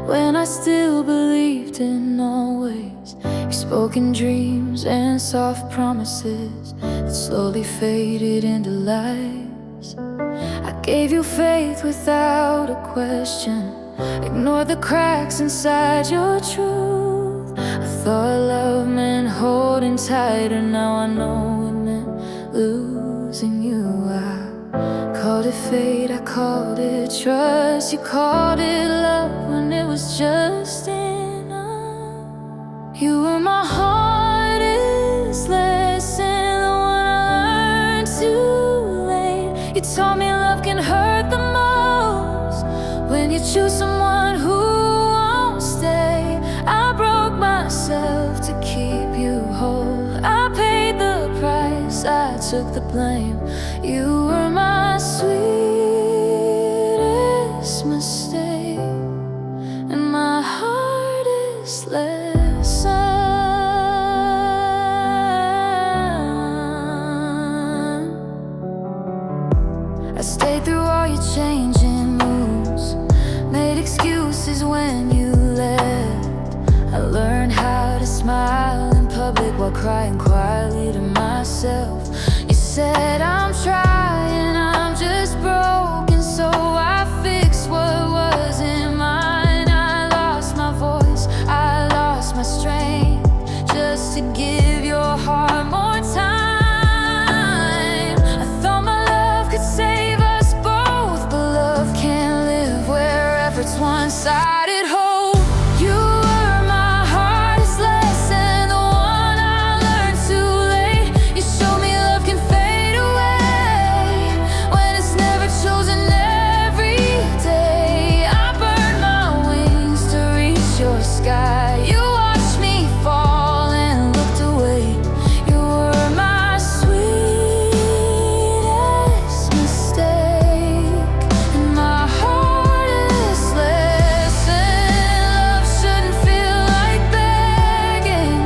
when I still believed in always. You spoke in dreams and soft promises that slowly faded into lies. I gave you faith without a question, ignored the cracks inside your truth. I thought love meant holding tighter, now I know it meant losing you. I called it fate, I called it trust, you called it love when it was just enough. You were my hardest lesson, the one I learned too late. You taught me love can hurt the most when you choose someone who won't stay. I broke myself to keep you whole, I paid the price, I took the blame. You were my sweetest mistake and my hardest lesson. I stayed through all your changing moods, made excuses when you left. I learned how to smile in public while crying quietly to myself. You said I'm trying, I'm just broken, so I fixed what wasn't mine. I lost my voice, I lost my strength, just to give your heart more time. I thought my love could save us both, but love can't live wherever it's one-sided hope. You were my hardest lesson, the one I learned too late. You showed me love can fade away when it's never chosen every day. I burned my wings to reach your sky. You watched me fall and looked away. You were my sweetest mistake and my hardest lesson. Love shouldn't feel like begging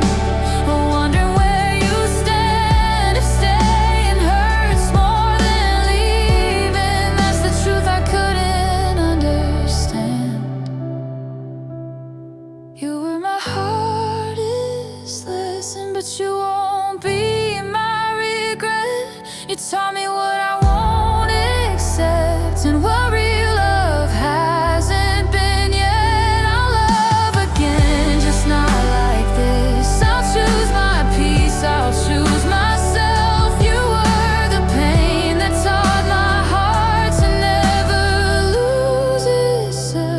or wondering where you stand. If staying hurts more than leaving, that's the truth I couldn't understand. You were my hardest lesson, but you won't be my regret. You taught me what I won't accept and what real love hasn't been yet. I'll love again, just not like this. I'll choose my peace, I'll choose myself. You were the pain that taught my heart to never lose itself.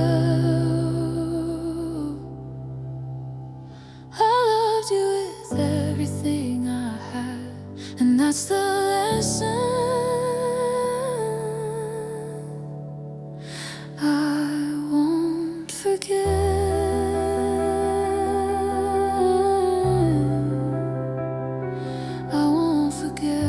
I loved you with everything I had, and that's the lesson I won't forget. I won't forget.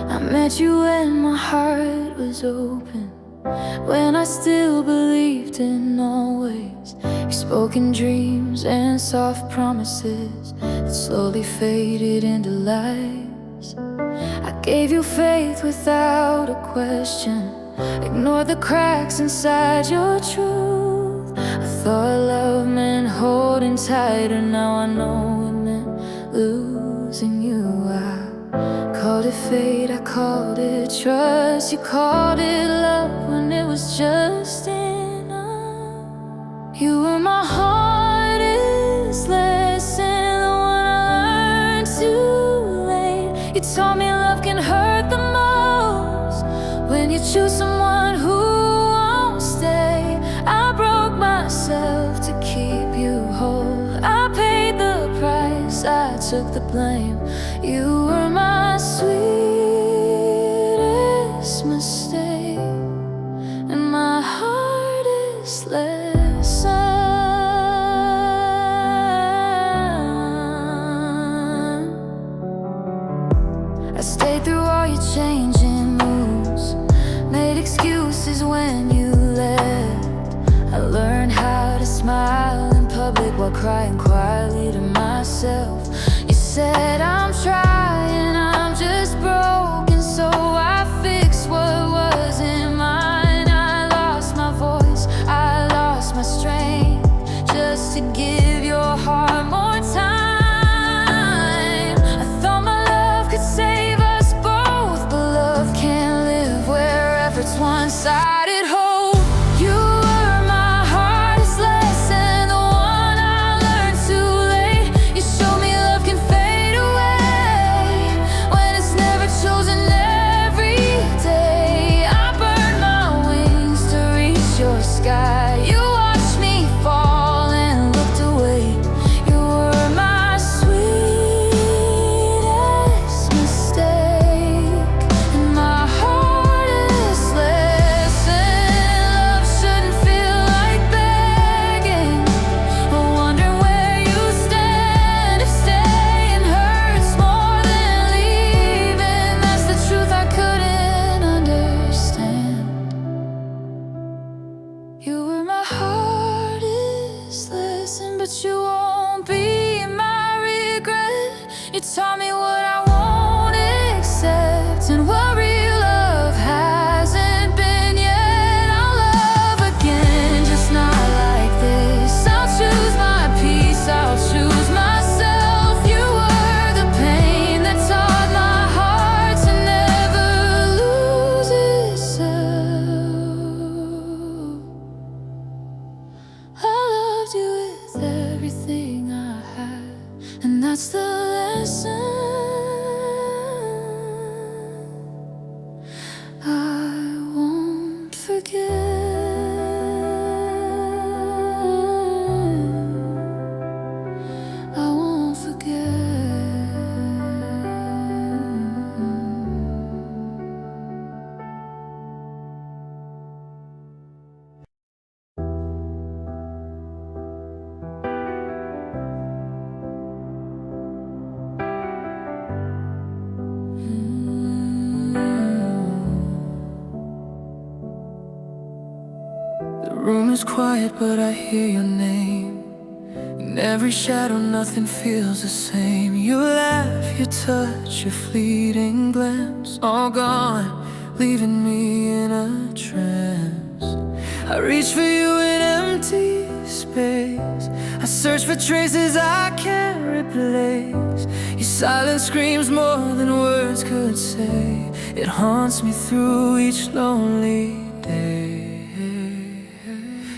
I met you when my heart was open, when I still believed in always. You spoke in dreams and soft promises that slowly faded into lies. I gave you faith without a question, ignored the cracks inside your truth. I thought love meant holding tighter, now I know it meant losing you. I called it fate, I called it trust, you called it love when it was just enough. You were my hardest lesson, the one I learned too late. You taught me love can hurt the most when you choose someone who won't stay. I broke myself to keep you whole, I paid the price, I took the blame. You were my sweetest mistake and my hardest lesson. through all your changing moods, made excuses when you left. I learned how to smile in public while crying quietly to myself. You said I'm trying, I'm just broken, so I fixed what wasn't mine. I lost my voice, I lost my strength, just to give your heart more time. I thought my love could save us both, but love can't live where effort's one-sided. Hope you were my hardest lesson, the one I learned too late. You showed me love can fade away when it's never chosen every day. I burned my wings to reach your sky. You watched me fall and looked away. You were my sweetest mistake and my hardest lesson. Love shouldn't feel like begging or wondering where you stand. If staying hurts more than leaving, that's the truth I couldn't understand. You were my hardest lesson, but you won't be my regret. You taught me what I won't accept and what real love hasn't been yet. I'll love again, just not like this. I'll choose my peace, I'll choose myself. You were the pain that taught my heart to never lose itself. I loved you with everything I had, and that's the lesson I won't forget. I won't forget. The room is quiet, but I hear your name. In every shadow, nothing feels the same. Your laugh, your touch, your fleeting glance, all gone, leaving me in a trance. I reach for you in empty space. I search for traces I can't replace. Your silence screams more than words could say. It haunts me through each lonely day.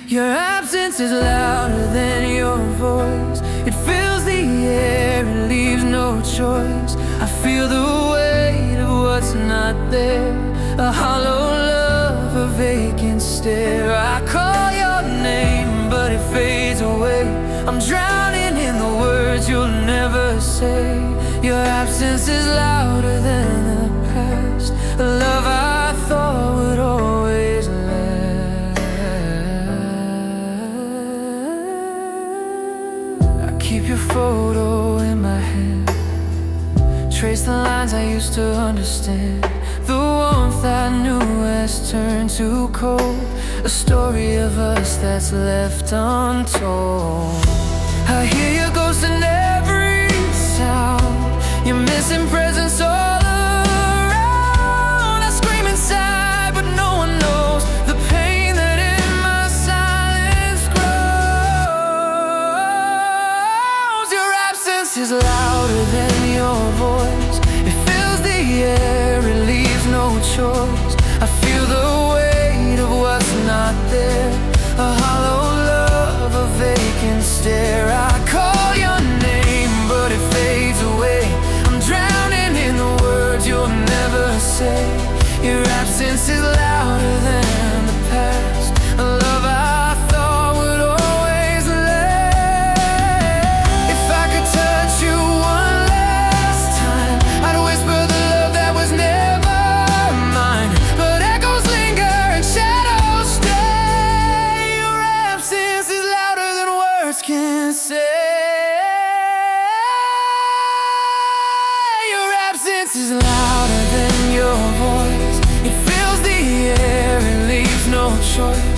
Your absence is louder than your voice. It fills the air, it leaves no choice. I feel the weight of what's not there, a hollow love, a vacant stare. I call your name, but it fades away. I'm drowning in the words you'll never say. Your absence is louder than the past, a love I thought would always last. Keep your photo in my hand, trace the lines I used to understand. The warmth I knew has turned to cold, a story of us that's left untold. I hear your ghost in every sound, your missing presence all around. I scream inside, but no one knows the pain that in my silence grows. Your absence is louder than your voice. It fills the air, it leaves no choice. I feel the weight of what's not there, a hollow love, a vacant stare. I call your name, but it fades away. I'm drowning in the words you'll never say. Your absence is louder than the past, a love I thought would always last. If I could touch you one last time, I'd whisper the love that was never mine. But echoes linger and shadows stay. Your absence is louder than words can say. is louder than your voice. It fills the air and leaves no choice.